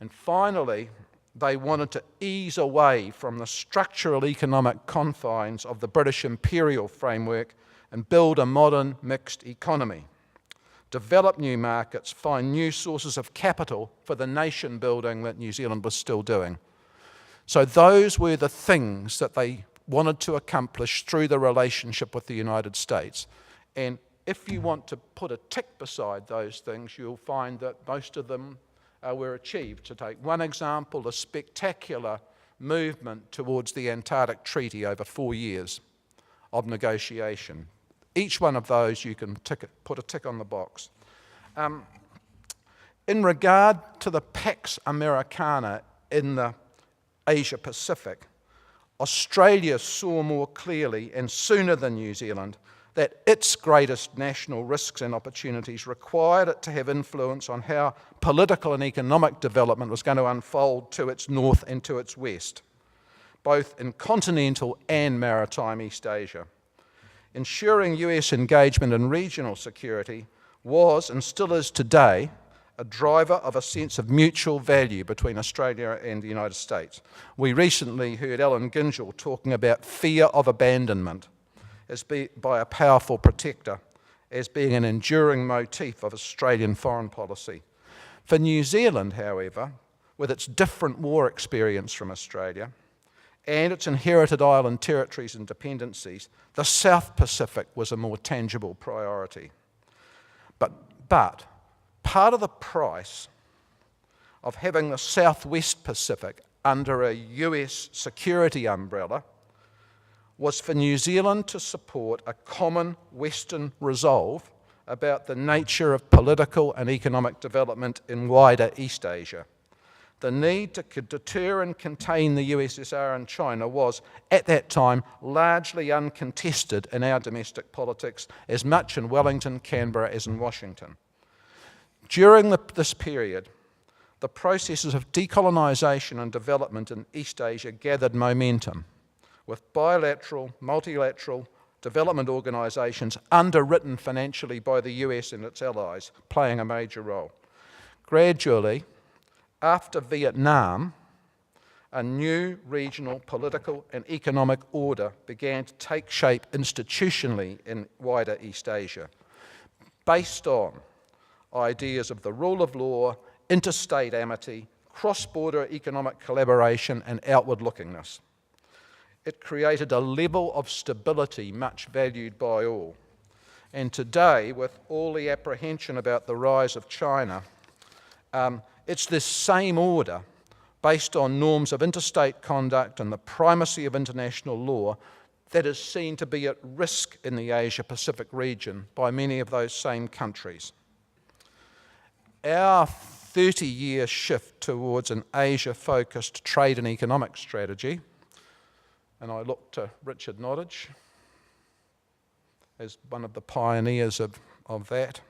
And finally, they wanted to ease away from the structural economic confines of the British imperial framework and build a modern mixed economy, develop new markets, find new sources of capital for the nation building that New Zealand was still doing. So those were the things that they wanted to accomplish through the relationship with the United States. And if you want to put a tick beside those things, you'll find that most of them were achieved. To take one example, the spectacular movement towards the Antarctic Treaty over 4 years of negotiation. Each one of those you can put a tick on the box. In regard to the Pax Americana in the Asia Pacific, Australia saw more clearly and sooner than New Zealand that its greatest national risks and opportunities required it to have influence on how political and economic development was going to unfold to its north and to its west, both in continental and maritime East Asia. Ensuring US engagement in regional security was, and still is today, a driver of a sense of mutual value between Australia and the United States. We recently heard Alan Gingell talking about fear of abandonment by a powerful protector as being an enduring motif of Australian foreign policy. For New Zealand, however, with its different war experience from Australia and its inherited island territories and dependencies, the South Pacific was a more tangible priority. But part of the price of having the Southwest Pacific under a US security umbrella was for New Zealand to support a common Western resolve about the nature of political and economic development in wider East Asia. The need to deter and contain the USSR and China was, at that time, largely uncontested in our domestic politics, as much in Wellington, Canberra, as in Washington. During this period, the processes of decolonisation and development in East Asia gathered momentum, with bilateral, multilateral development organisations underwritten financially by the US and its allies playing a major role. Gradually, after Vietnam, a new regional political and economic order began to take shape institutionally in wider East Asia, based on ideas of the rule of law, interstate amity, cross-border economic collaboration, and outward-lookingness. It created a level of stability much valued by all. And today, with all the apprehension about the rise of China, it's this same order, based on norms of interstate conduct and the primacy of international law, that is seen to be at risk in the Asia-Pacific region by many of those same countries. Our 30-year shift towards an Asia-focused trade and economic strategy, and I look to Richard Nottage as one of the pioneers of that,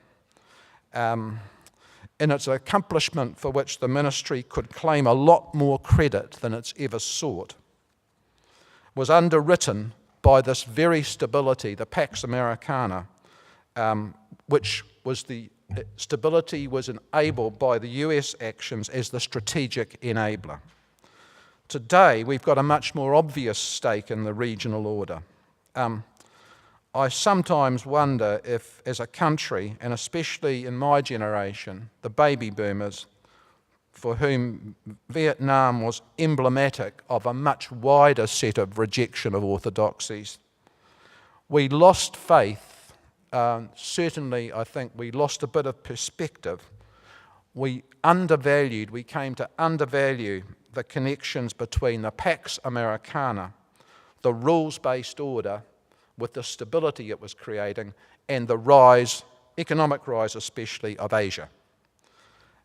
in its accomplishment for which the ministry could claim a lot more credit than it's ever sought, was underwritten by this very stability, the Pax Americana, which was the stability was enabled by the US actions as the strategic enabler. Today, we've got a much more obvious stake in the regional order. I sometimes wonder if, as a country, and especially in my generation, the baby boomers, for whom Vietnam was emblematic of a much wider set of rejection of orthodoxies, we lost faith. Certainly, I think we lost a bit of perspective. We came to undervalue the connections between the Pax Americana, the rules-based order, with the stability it was creating, and the rise, economic rise especially, of Asia.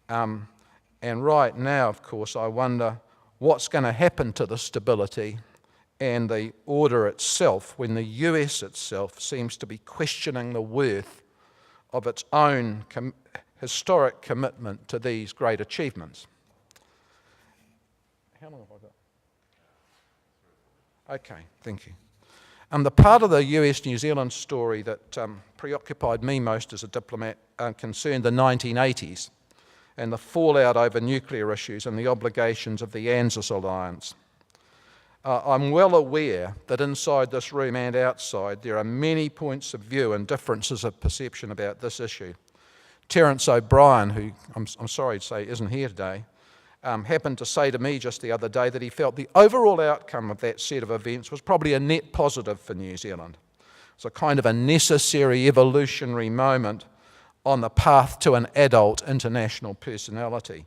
And right now, of course, I wonder what's going to happen to the stability and the order itself when the US itself seems to be questioning the worth of its own historic commitment to these great achievements. How long have I got? Okay, thank you. The part of the US-New Zealand story that preoccupied me most as a diplomat concerned the 1980s and the fallout over nuclear issues and the obligations of the ANZUS alliance. I'm well aware that inside this room and outside there are many points of view and differences of perception about this issue. Terence O'Brien, who I'm sorry to say isn't here today, happened to say to me just the other day that he felt the overall outcome of that set of events was probably a net positive for New Zealand. It's a kind of a necessary evolutionary moment on the path to an adult international personality,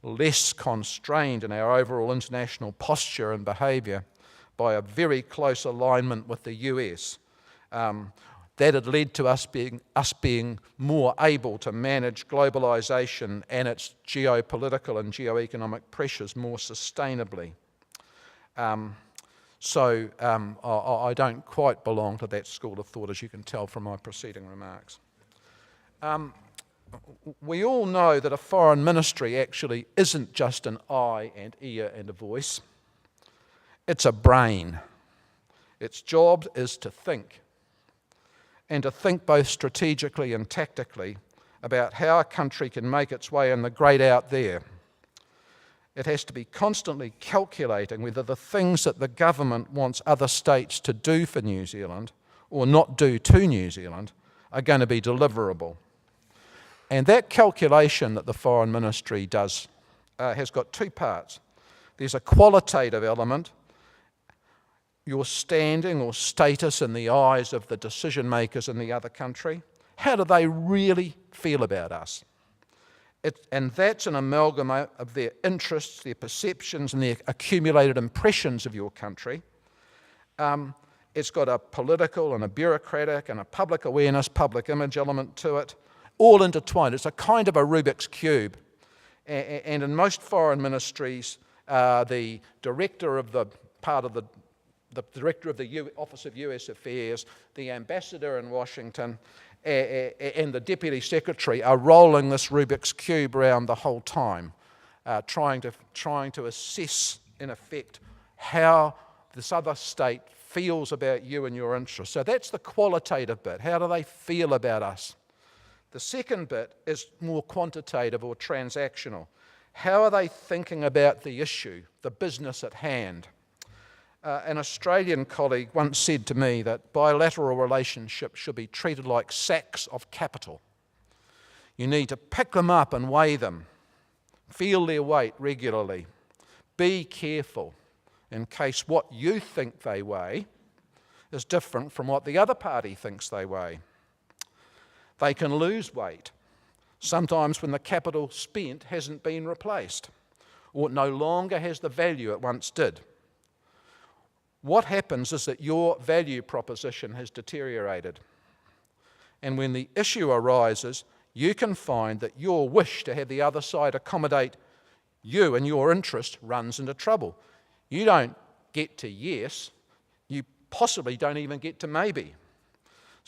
less constrained in our overall international posture and behaviour by a very close alignment with the US. That had led to us being more able to manage globalisation and its geopolitical and geoeconomic pressures more sustainably. So I don't quite belong to that school of thought, as you can tell from my preceding remarks. We all know that a foreign ministry actually isn't just an eye and ear and a voice. It's a brain. Its job is to think, and to think both strategically and tactically about how a country can make its way in the great out there. It has to be constantly calculating whether the things that the government wants other states to do for New Zealand or not do to New Zealand are going to be deliverable. And that calculation that the Foreign Ministry does has got two parts. There's a qualitative element, your standing or status in the eyes of the decision makers in the other country. How do they really feel about us? And that's an amalgam of their interests, their perceptions, and their accumulated impressions of your country. It's got a political and a bureaucratic and a public awareness, public image element to it, all intertwined. It's a kind of a Rubik's Cube. And in most foreign ministries, the director of the director of the Office of US Affairs, the ambassador in Washington, and the deputy secretary are rolling this Rubik's Cube around the whole time, trying to assess, in effect, how this other state feels about you and your interests. So that's the qualitative bit. How do they feel about us? The second bit is more quantitative or transactional. How are they thinking about the issue, the business at hand? An Australian colleague once said to me that bilateral relationships should be treated like sacks of capital. You need to pick them up and weigh them, feel their weight regularly. Be careful in case what you think they weigh is different from what the other party thinks they weigh. They can lose weight, sometimes when the capital spent hasn't been replaced or no longer has the value it once did. What happens is that your value proposition has deteriorated. And when the issue arises, you can find that your wish to have the other side accommodate you and your interest runs into trouble. You don't get to yes, you possibly don't even get to maybe.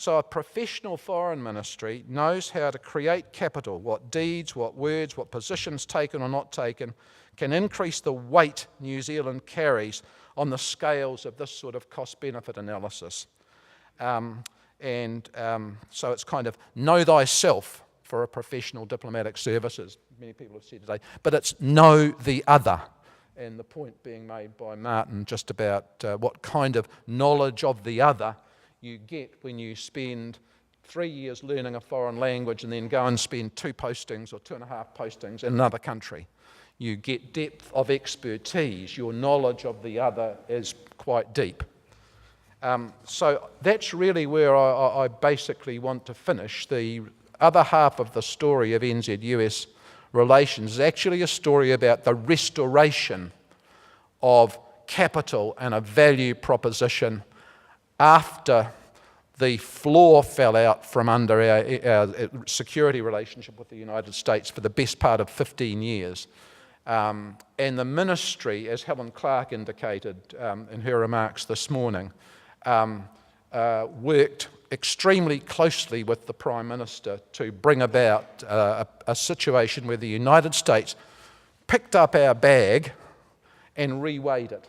So a professional foreign ministry knows how to create capital, what deeds, what words, what positions taken or not taken can increase the weight New Zealand carries on the scales of this sort of cost-benefit analysis. So it's kind of know thyself for a professional diplomatic services, many people have said today, but it's know the other. And the point being made by Maarten just about what kind of knowledge of the other you get when you spend 3 years learning a foreign language and then go and spend 2 postings or 2.5 postings in another country. You get depth of expertise. Your knowledge of the other is quite deep. So that's really where I basically want to finish. The other half of the story of NZ-US relations is actually a story about the restoration of capital and a value proposition after the floor fell out from under our security relationship with the United States for the best part of 15 years. And the ministry, as Helen Clarke indicated in her remarks this morning, worked extremely closely with the Prime Minister to bring about a situation where the United States picked up our bag and reweighed it.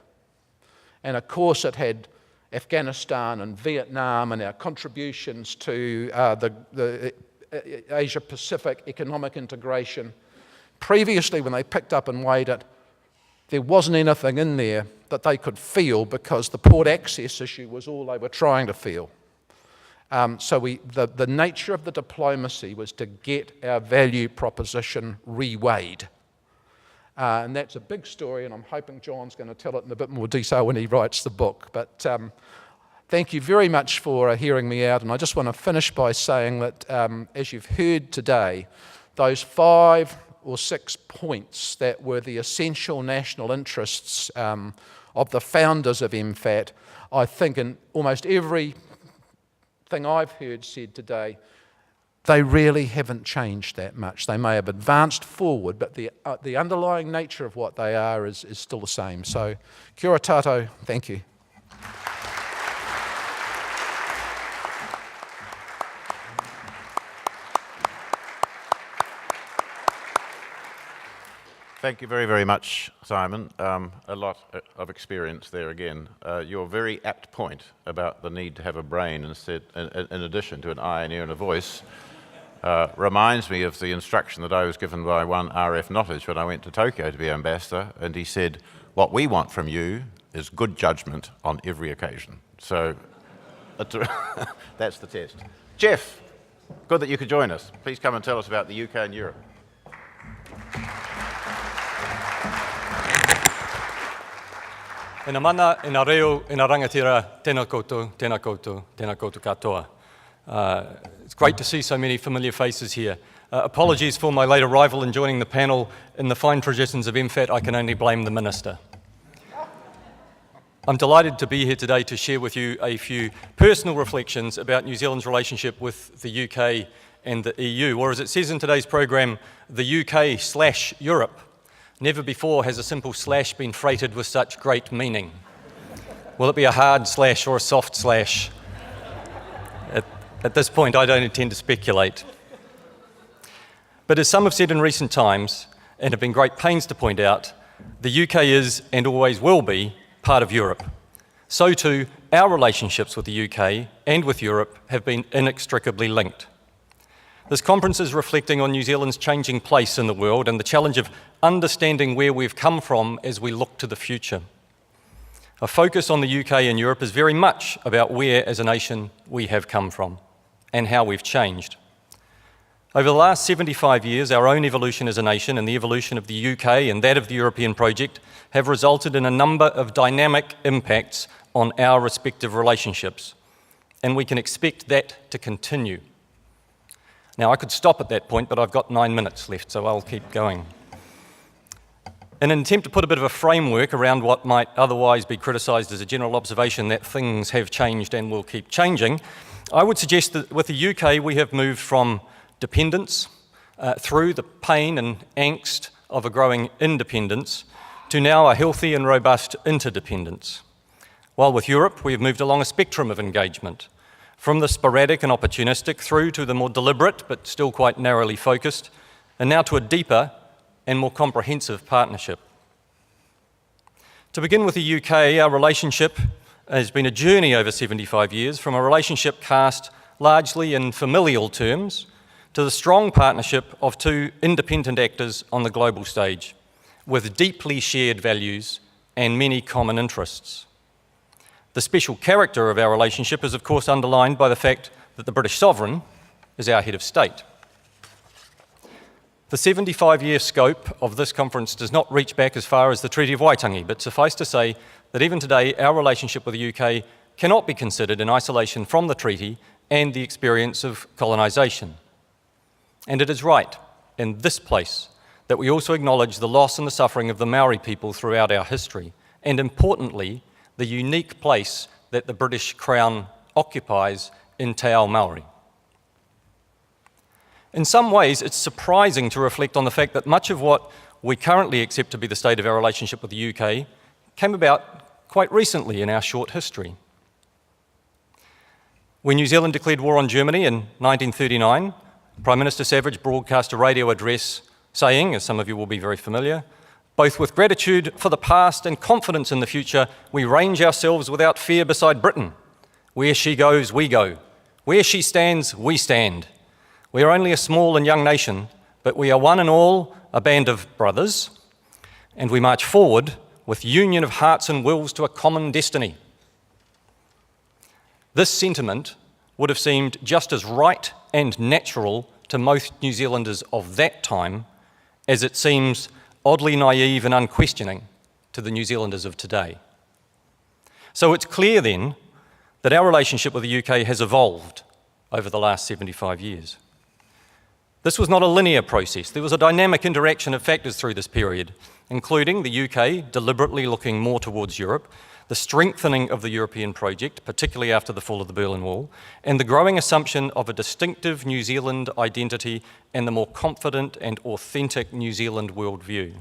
And of course it had Afghanistan and Vietnam and our contributions to the Asia-Pacific economic integration. Previously, when they picked up and weighed it, there wasn't anything in there that they could feel because the port access issue was all they were trying to feel. So the nature of the diplomacy was to get our value proposition reweighed. And that's a big story, and I'm hoping John's going to tell it in a bit more detail when he writes the book. But thank you very much for hearing me out, and I just want to finish by saying that, as you've heard today, those 5 or 6 points that were the essential national interests of the founders of MFAT, I think in almost every thing I've heard said today, they really haven't changed that much. They may have advanced forward, but the underlying nature of what they are is still the same. So, kia ora tātou, thank you. Thank you very, very much, Simon. A lot of experience there again. Your very apt point about the need to have a brain instead, in addition to an eye, an ear, and a voice, reminds me of the instruction that I was given by one R.F. Nottage when I went to Tokyo to be ambassador, and he said, "What we want from you is good judgment on every occasion." So that's the test. Jeff, good that you could join us. Please come and tell us about the UK and Europe. Ina mana, ina reo, ina rangatira, tēnā koutou, tēnā koutou, tēnā koutou katoa. It's great to see so many familiar faces here. Apologies for my late arrival and joining the panel. In the fine traditions of MFAT, I can only blame the Minister. I'm delighted to be here today to share with you a few personal reflections about New Zealand's relationship with the UK and the EU, or as it says in today's programme, the UK/Europe. Never before has a simple slash been freighted with such great meaning. Will it be a hard slash or a soft slash? At this point, I don't intend to speculate. But as some have said in recent times, and have been great pains to point out, the UK is, and always will be, part of Europe. So too, our relationships with the UK and with Europe have been inextricably linked. This conference is reflecting on New Zealand's changing place in the world and the challenge of understanding where we've come from as we look to the future. A focus on the UK and Europe is very much about where, as a nation, we have come from and how we've changed. Over the last 75 years, our own evolution as a nation and the evolution of the UK and that of the European project have resulted in a number of dynamic impacts on our respective relationships, and we can expect that to continue. Now, I could stop at that point, but I've got 9 minutes left, so I'll keep going. In an attempt to put a bit of a framework around what might otherwise be criticised as a general observation that things have changed and will keep changing, I would suggest that with the UK we have moved from dependence through the pain and angst of a growing independence to now a healthy and robust interdependence. While with Europe we have moved along a spectrum of engagement, from the sporadic and opportunistic through to the more deliberate but still quite narrowly focused, and now to a deeper and more comprehensive partnership. To begin with the UK, our relationship has been a journey over 75 years, from a relationship cast largely in familial terms to the strong partnership of two independent actors on the global stage, with deeply shared values and many common interests. The special character of our relationship is of course underlined by the fact that the British sovereign is our head of state. The 75-year scope of this conference does not reach back as far as the Treaty of Waitangi, but suffice to say that even today our relationship with the UK cannot be considered in isolation from the treaty and the experience of colonisation. And it is right, in this place, that we also acknowledge the loss and the suffering of the Maori people throughout our history, and importantly, the unique place that the British Crown occupies in Te Ao Maori. In some ways, it's surprising to reflect on the fact that much of what we currently accept to be the state of our relationship with the UK came about quite recently in our short history. When New Zealand declared war on Germany in 1939, Prime Minister Savage broadcast a radio address saying, as some of you will be very familiar, "Both with gratitude for the past and confidence in the future, we range ourselves without fear beside Britain. Where she goes, we go. Where she stands, we stand. We are only a small and young nation, but we are one and all a band of brothers, and we march forward with union of hearts and wills to a common destiny." This sentiment would have seemed just as right and natural to most New Zealanders of that time as it seems oddly naive and unquestioning to the New Zealanders of today. So it's clear then that our relationship with the UK has evolved over the last 75 years. This was not a linear process. There was a dynamic interaction of factors through this period, including the UK deliberately looking more towards Europe, the strengthening of the European project, particularly after the fall of the Berlin Wall, and the growing assumption of a distinctive New Zealand identity and the more confident and authentic New Zealand worldview.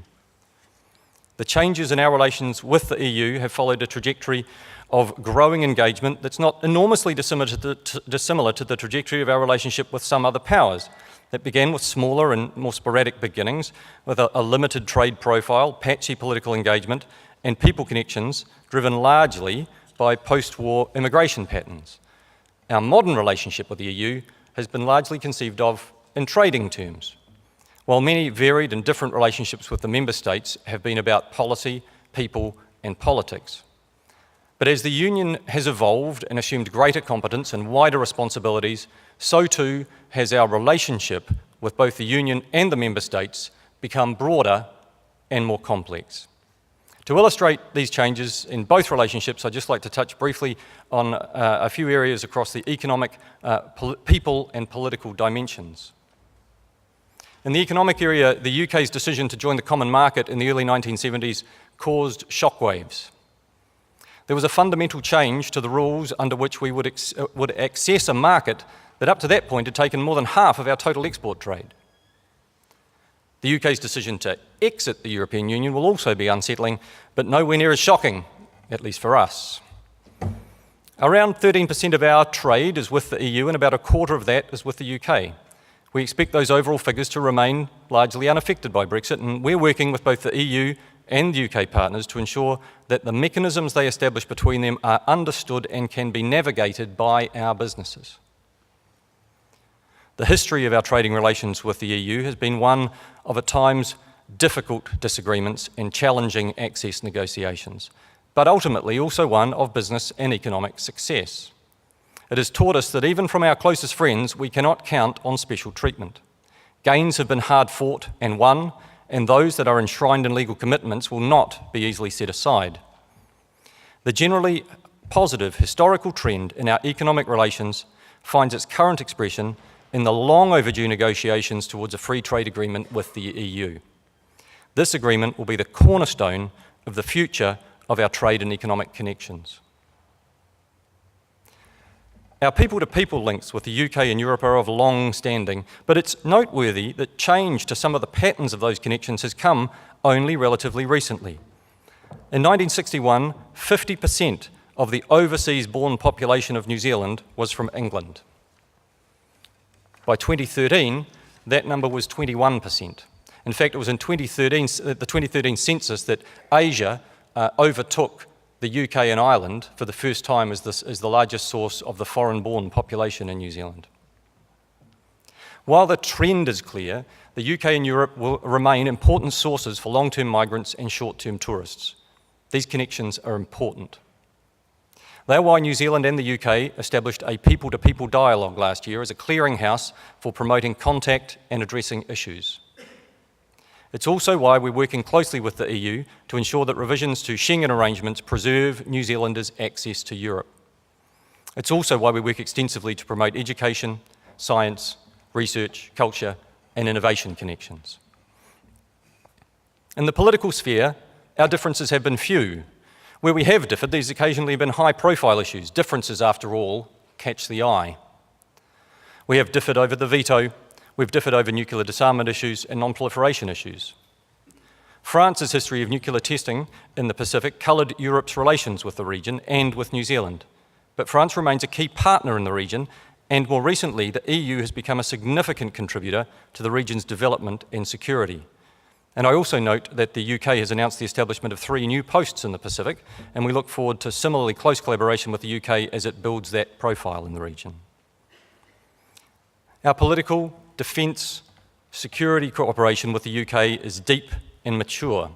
The changes in our relations with the EU have followed a trajectory of growing engagement that's not enormously dissimilar to the trajectory of our relationship with some other powers. That began with smaller and more sporadic beginnings, with a limited trade profile, patchy political engagement, and people connections driven largely by post-war immigration patterns. Our modern relationship with the EU has been largely conceived of in trading terms, while many varied and different relationships with the member states have been about policy, people, and politics. But as the Union has evolved and assumed greater competence and wider responsibilities, so too has our relationship with both the Union and the member states become broader and more complex. To illustrate these changes in both relationships, I'd just like to touch briefly on a few areas across the economic, people and political dimensions. In the economic area, the UK's decision to join the common market in the early 1970s caused shockwaves. There was a fundamental change to the rules under which we would access a market that up to that point had taken more than half of our total export trade. The UK's decision to exit the European Union will also be unsettling, but nowhere near as shocking, at least for us. Around 13% of our trade is with the EU and about a quarter of that is with the UK. We expect those overall figures to remain largely unaffected by Brexit, and we're working with both the EU and the UK partners to ensure that the mechanisms they establish between them are understood and can be navigated by our businesses. The history of our trading relations with the EU has been one of at times difficult disagreements and challenging access negotiations, but ultimately also one of business and economic success. It has taught us that even from our closest friends, we cannot count on special treatment. Gains have been hard fought and won, and those that are enshrined in legal commitments will not be easily set aside. The generally positive historical trend in our economic relations finds its current expression in the long overdue negotiations towards a free trade agreement with the EU. This agreement will be the cornerstone of the future of our trade and economic connections. Our people-to-people links with the UK and Europe are of long standing, but it's noteworthy that change to some of the patterns of those connections has come only relatively recently. In 1961, 50% of the overseas-born population of New Zealand was from England. By 2013, that number was 21%. In fact, it was in the 2013 census that Asia overtook the UK and Ireland for the first time as the largest source of the foreign-born population in New Zealand. While the trend is clear, the UK and Europe will remain important sources for long-term migrants and short-term tourists. These connections are important. They are why New Zealand and the UK established a people-to-people dialogue last year as a clearinghouse for promoting contact and addressing issues. It's also why we're working closely with the EU to ensure that revisions to Schengen arrangements preserve New Zealanders' access to Europe. It's also why we work extensively to promote education, science, research, culture, and innovation connections. In the political sphere, our differences have been few. Where we have differed, these occasionally have been high-profile issues. Differences, after all, catch the eye. We have differed over the veto, we've differed over nuclear disarmament issues and non-proliferation issues. France's history of nuclear testing in the Pacific coloured Europe's relations with the region and with New Zealand. But France remains a key partner in the region, and more recently, the EU has become a significant contributor to the region's development and security. And I also note that the UK has announced the establishment of 3 new posts in the Pacific, and we look forward to similarly close collaboration with the UK as it builds that profile in the region. Our political, defence, security cooperation with the UK is deep and mature.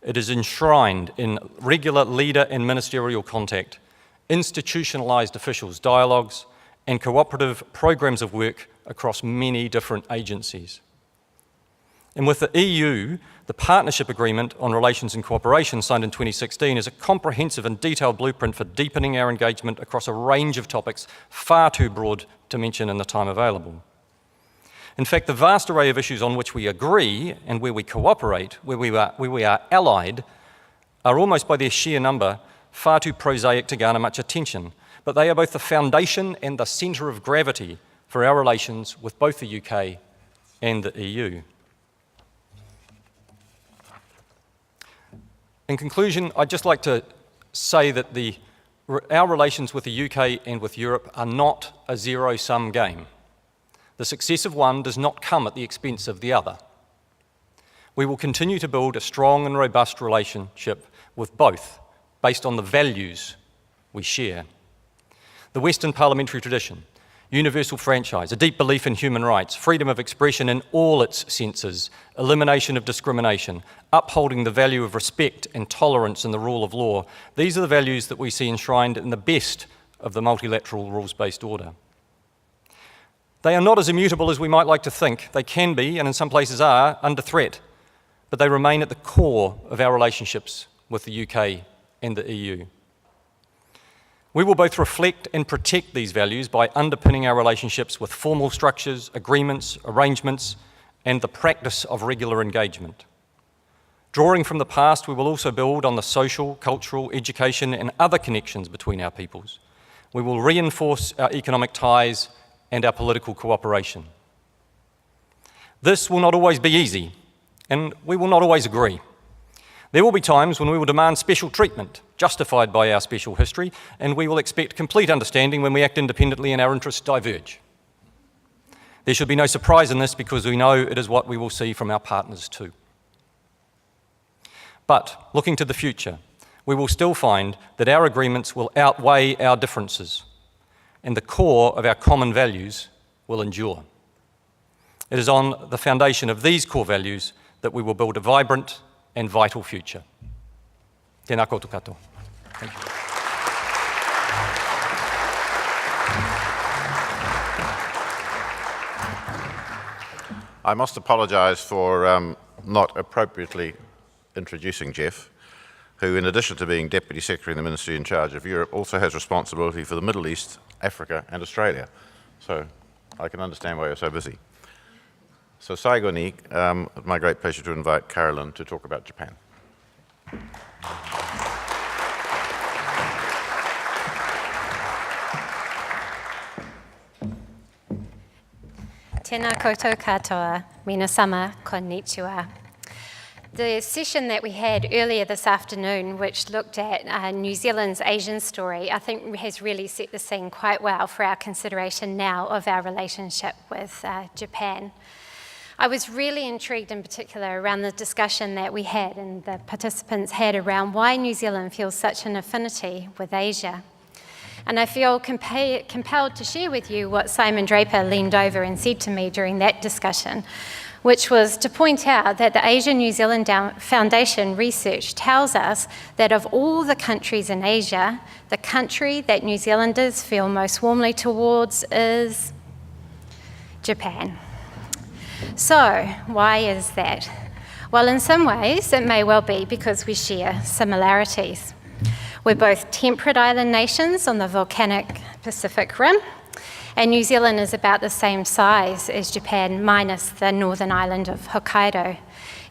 It is enshrined in regular leader and ministerial contact, institutionalised officials' dialogues, and cooperative programmes of work across many different agencies. And with the EU, the Partnership Agreement on Relations and Cooperation signed in 2016 is a comprehensive and detailed blueprint for deepening our engagement across a range of topics far too broad to mention in the time available. In fact, the vast array of issues on which we agree and where we cooperate, where we are allied, are almost by their sheer number far too prosaic to garner much attention, but they are both the foundation and the centre of gravity for our relations with both the UK and the EU. In conclusion, I'd just like to say that our relations with the UK and with Europe are not a zero-sum game. The success of one does not come at the expense of the other. We will continue to build a strong and robust relationship with both, based on the values we share. The Western parliamentary tradition, universal franchise, a deep belief in human rights, freedom of expression in all its senses, elimination of discrimination, upholding the value of respect and tolerance in the rule of law. These are the values that we see enshrined in the best of the multilateral rules-based order. They are not as immutable as we might like to think. They can be, and in some places are, under threat, but they remain at the core of our relationships with the UK and the EU. We will both reflect and protect these values by underpinning our relationships with formal structures, agreements, arrangements, and the practice of regular engagement. Drawing from the past, we will also build on the social, cultural, education, and other connections between our peoples. We will reinforce our economic ties and our political cooperation. This will not always be easy, and we will not always agree. There will be times when we will demand special treatment, justified by our special history, and we will expect complete understanding when we act independently and our interests diverge. There should be no surprise in this because we know it is what we will see from our partners too. But looking to the future, we will still find that our agreements will outweigh our differences, and the core of our common values will endure. It is on the foundation of these core values that we will build a vibrant and vital future. Tēnā koutou katoa. Thank you. I must apologise for not appropriately introducing Jeff, who, in addition to being Deputy Secretary in the Ministry in charge of Europe, also has responsibility for the Middle East, Africa and Australia. So I can understand why you're so busy. So Saigoni, it's my great pleasure to invite Carolyn to talk about Japan. Tēnā koutou katoa, minasama, konnichiwa. The session that we had earlier this afternoon, which looked at New Zealand's Asian story, I think has really set the scene quite well for our consideration now of our relationship with Japan. I was really intrigued in particular around the discussion that we had and the participants had around why New Zealand feels such an affinity with Asia. And I feel compelled to share with you what Simon Draper leaned over and said to me during that discussion, which was to point out that the Asia New Zealand Foundation research tells us that of all the countries in Asia, the country that New Zealanders feel most warmly towards is Japan. So, why is that? Well, in some ways, it may well be because we share similarities. We're both temperate island nations on the volcanic Pacific Rim, and New Zealand is about the same size as Japan, minus the northern island of Hokkaido.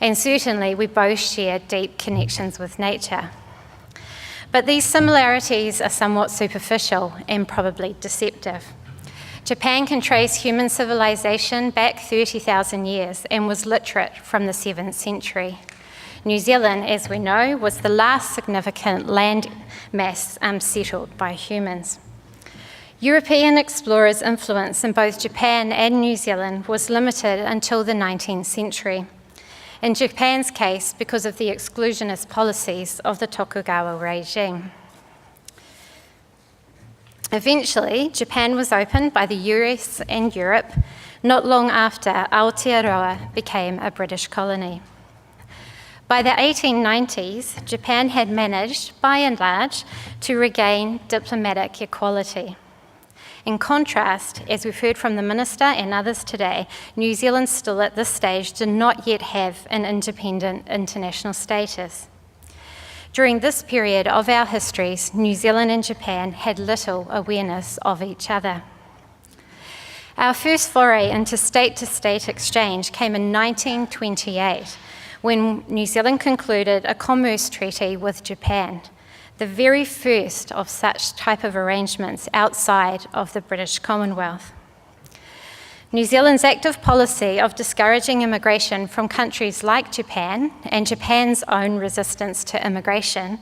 And certainly, we both share deep connections with nature. But these similarities are somewhat superficial and probably deceptive. Japan can trace human civilization back 30,000 years and was literate from the 7th century. New Zealand, as we know, was the last significant land mass settled by humans. European explorers' influence in both Japan and New Zealand was limited until the 19th century. In Japan's case, because of the exclusionist policies of the Tokugawa regime. Eventually, Japan was opened by the US and Europe not long after Aotearoa became a British colony. By the 1890s, Japan had managed, by and large, to regain diplomatic equality. In contrast, as we've heard from the Minister and others today, New Zealand still at this stage did not yet have an independent international status. During this period of our histories, New Zealand and Japan had little awareness of each other. Our first foray into state-to-state exchange came in 1928, when New Zealand concluded a commerce treaty with Japan, the very first of such type of arrangements outside of the British Commonwealth. New Zealand's active policy of discouraging immigration from countries like Japan and Japan's own resistance to immigration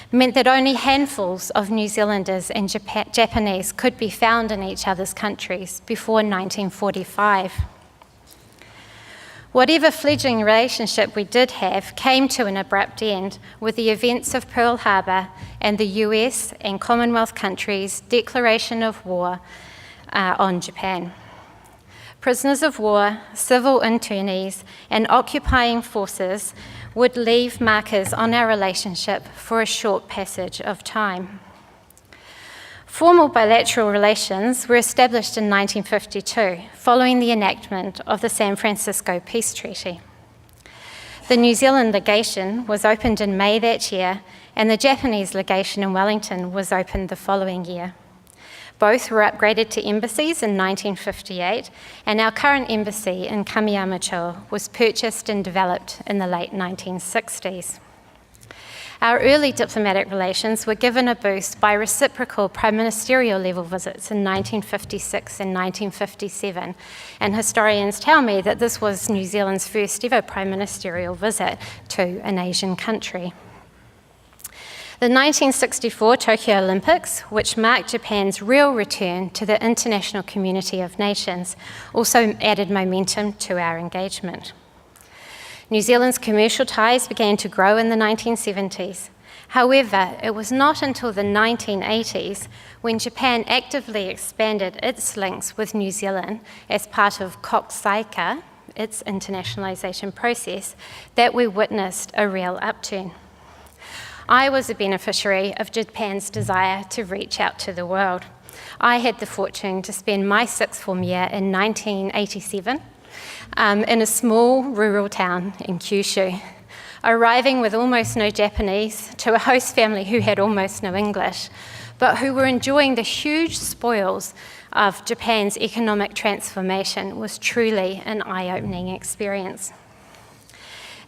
meant that only handfuls of New Zealanders and Japanese could be found in each other's countries before 1945. Whatever fledgling relationship we did have came to an abrupt end with the events of Pearl Harbor and the US and Commonwealth countries' declaration of war on Japan. Prisoners of war, civil internees, and occupying forces would leave markers on our relationship for a short passage of time. Formal bilateral relations were established in 1952, following the enactment of the San Francisco Peace Treaty. The New Zealand legation was opened in May that year, and the Japanese legation in Wellington was opened the following year. Both were upgraded to embassies in 1958, and our current embassy in Kamiyamacho was purchased and developed in the late 1960s. Our early diplomatic relations were given a boost by reciprocal prime ministerial level visits in 1956 and 1957, and historians tell me that this was New Zealand's first ever prime ministerial visit to an Asian country. The 1964 Tokyo Olympics, which marked Japan's real return to the international community of nations, also added momentum to our engagement. New Zealand's commercial ties began to grow in the 1970s. However, it was not until the 1980s, when Japan actively expanded its links with New Zealand as part of Koksaika, its internationalisation process, that we witnessed a real upturn. I was a beneficiary of Japan's desire to reach out to the world. I had the fortune to spend my sixth form year in 1987 in a small rural town in Kyushu, arriving with almost no Japanese to a host family who had almost no English, but who were enjoying the huge spoils of Japan's economic transformation. Was truly an eye-opening experience.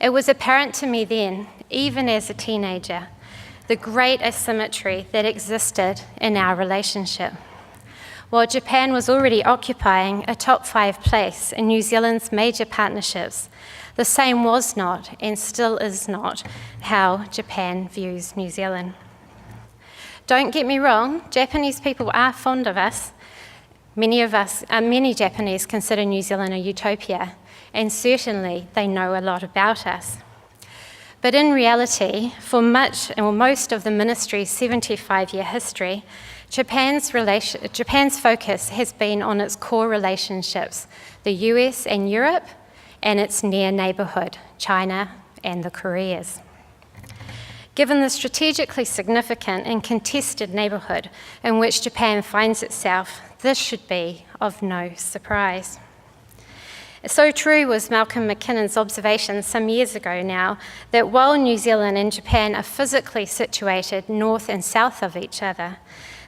It was apparent to me then, even as a teenager, the great asymmetry that existed in our relationship. While Japan was already occupying a top 5 place in New Zealand's major partnerships, The same was not, and still is not, how Japan views New Zealand. Don't get me wrong, Japanese people are fond of us. Many Japanese consider New Zealand a utopia, and certainly they know a lot about us. But in reality, for most of the ministry's 75-year history, Japan's focus has been on its core relationships, the US and Europe, and its near neighbourhood, China and the Koreas. Given the strategically significant and contested neighbourhood in which Japan finds itself, this should be of no surprise. So true was Malcolm McKinnon's observation some years ago now that while New Zealand and Japan are physically situated north and south of each other,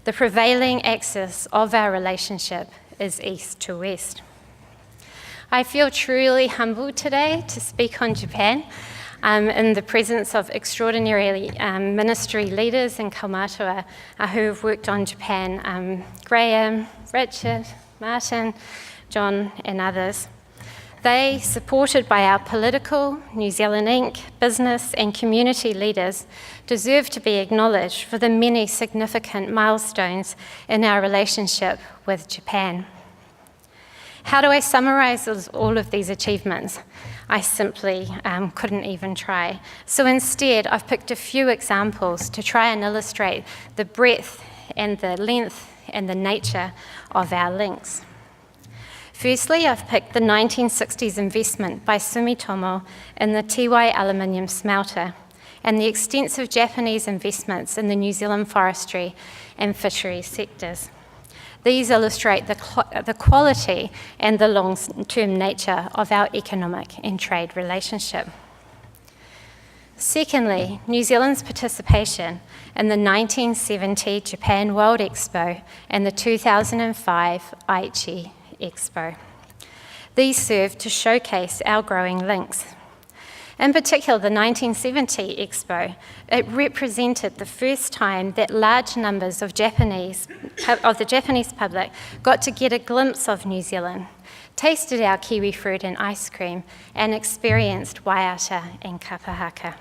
the prevailing axis of our relationship is east to west. I feel truly humbled today to speak on Japan in the presence of extraordinary ministry leaders and kaumātua who have worked on Japan, Graham, Richard, Maarten, John and others. They, supported by our political, New Zealand Inc., business and community leaders, deserve to be acknowledged for the many significant milestones in our relationship with Japan. How do I summarise all of these achievements? I simply couldn't even try. So instead, I've picked a few examples to try and illustrate the breadth and the length and the nature of our links. Firstly, I've picked the 1960s investment by Sumitomo in the Tiwai aluminium smelter and the extensive Japanese investments in the New Zealand forestry and fisheries sectors. These illustrate the quality and the long-term nature of our economic and trade relationship. Secondly, New Zealand's participation in the 1970 Japan World Expo and the 2005 Aichi Expo. These serve to showcase our growing links. In particular, the 1970 Expo, it represented the first time that large numbers of the Japanese public got to get a glimpse of New Zealand, tasted our kiwi fruit and ice cream, and experienced waiata and kapahaka.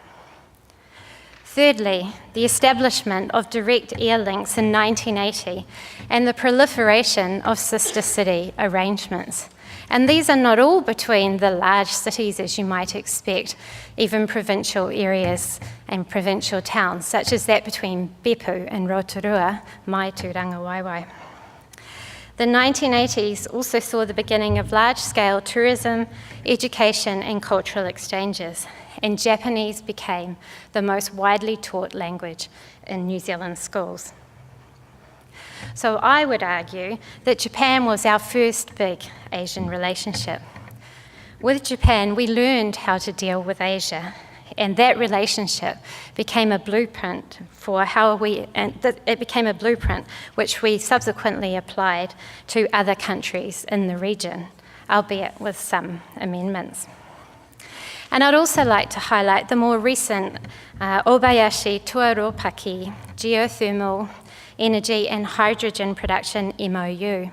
Thirdly, the establishment of direct air links in 1980 and the proliferation of sister city arrangements. And these are not all between the large cities, as you might expect, even provincial areas and provincial towns, such as that between Beppu and Rotorua, mai tūranga waiwai. The 1980s also saw the beginning of large-scale tourism, education, and cultural exchanges, and Japanese became the most widely taught language in New Zealand schools. So I would argue that Japan was our first big Asian relationship. With Japan, we learned how to deal with Asia, and that relationship became a blueprint which we subsequently applied to other countries in the region, albeit with some amendments. And I'd also like to highlight the more recent Obayashi Tuaropaki geothermal energy and hydrogen production MOU.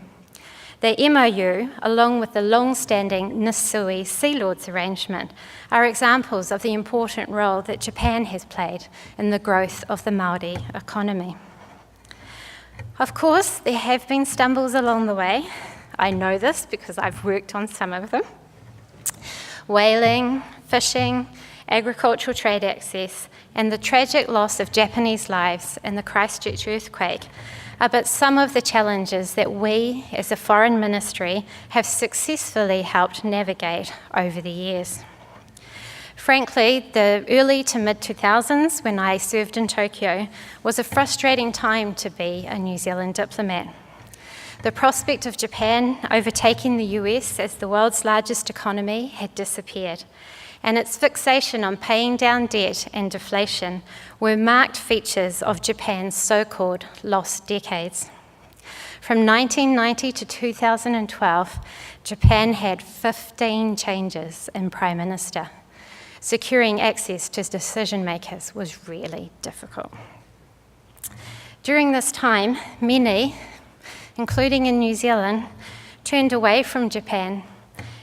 The MOU, along with the long-standing Nisui Sea Lords arrangement, are examples of the important role that Japan has played in the growth of the Maori economy. Of course, there have been stumbles along the way. I know this because I've worked on some of them. Whaling, fishing, agricultural trade access, and the tragic loss of Japanese lives in the Christchurch earthquake are but some of the challenges that we, as a foreign ministry, have successfully helped navigate over the years. Frankly, the early to mid-2000s, when I served in Tokyo, was a frustrating time to be a New Zealand diplomat. The prospect of Japan overtaking the US as the world's largest economy had disappeared, and its fixation on paying down debt and deflation were marked features of Japan's so-called lost decades. From 1990 to 2012, Japan had 15 changes in Prime Minister. Securing access to decision makers was really difficult. During this time, many, including in New Zealand, turned away from Japan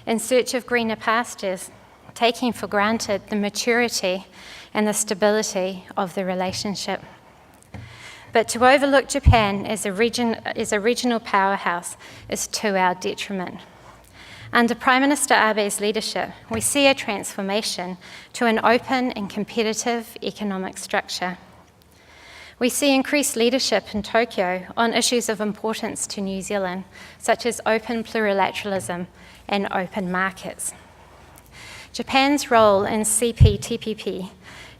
in search of greener pastures, taking for granted the maturity and the stability of the relationship. But to overlook Japan as a regional powerhouse is to our detriment. Under Prime Minister Abe's leadership, we see a transformation to an open and competitive economic structure. We see increased leadership in Tokyo on issues of importance to New Zealand, such as open plurilateralism and open markets. Japan's role in CPTPP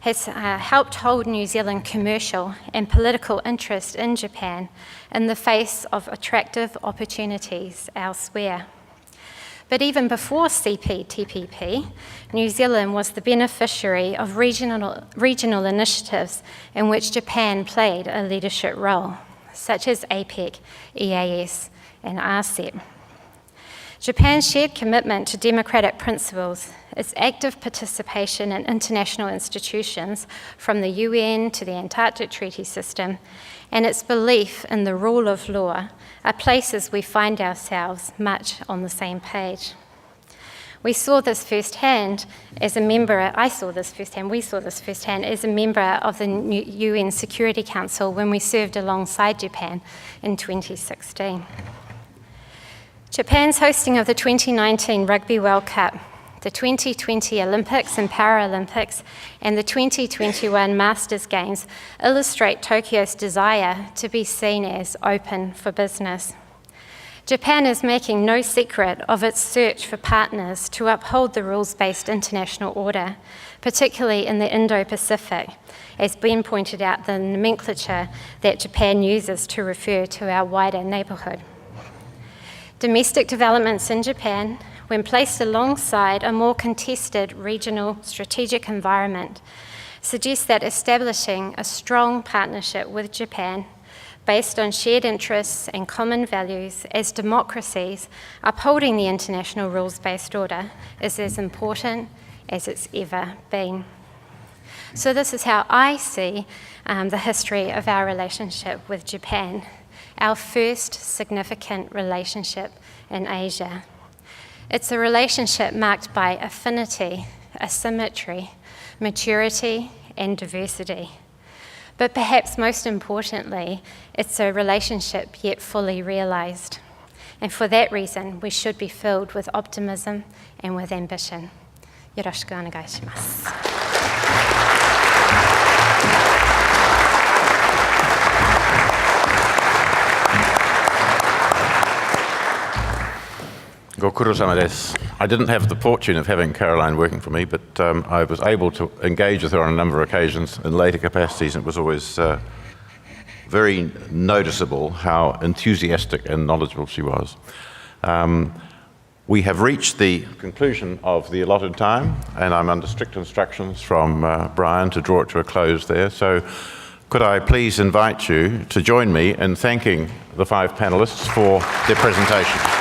has helped hold New Zealand commercial and political interest in Japan in the face of attractive opportunities elsewhere. But even before CPTPP, New Zealand was the beneficiary of regional initiatives in which Japan played a leadership role, such as APEC, EAS, and RCEP. Japan's shared commitment to democratic principles, its active participation in international institutions, from the UN to the Antarctic Treaty System, and its belief in the rule of law are places we find ourselves much on the same page. We saw this firsthand as a member, we saw this firsthand as a member of the UN Security Council when we served alongside Japan in 2016. Japan's hosting of the 2019 Rugby World Cup, the 2020 Olympics and Paralympics, and the 2021 Masters Games illustrate Tokyo's desire to be seen as open for business. Japan is making no secret of its search for partners to uphold the rules-based international order, particularly in the Indo-Pacific, as Ben pointed out, the nomenclature that Japan uses to refer to our wider neighbourhood. Domestic developments in Japan, when placed alongside a more contested regional strategic environment, suggest that establishing a strong partnership with Japan based on shared interests and common values as democracies upholding the international rules-based order is as important as it's ever been. So this is how I see the history of our relationship with Japan, our first significant relationship in Asia. It's a relationship marked by affinity, asymmetry, maturity, and diversity. But perhaps most importantly, it's a relationship yet fully realised. And for that reason, we should be filled with optimism and with ambition. Yoroshiku onegai shimasu. Gokurosama desu. I didn't have the fortune of having Caroline working for me, but I was able to engage with her on a number of occasions in later capacities, and it was always very noticeable how enthusiastic and knowledgeable she was. We have reached the conclusion of the allotted time, and I'm under strict instructions from Brian to draw it to a close there. So could I please invite you to join me in thanking the 5 panellists for their presentation.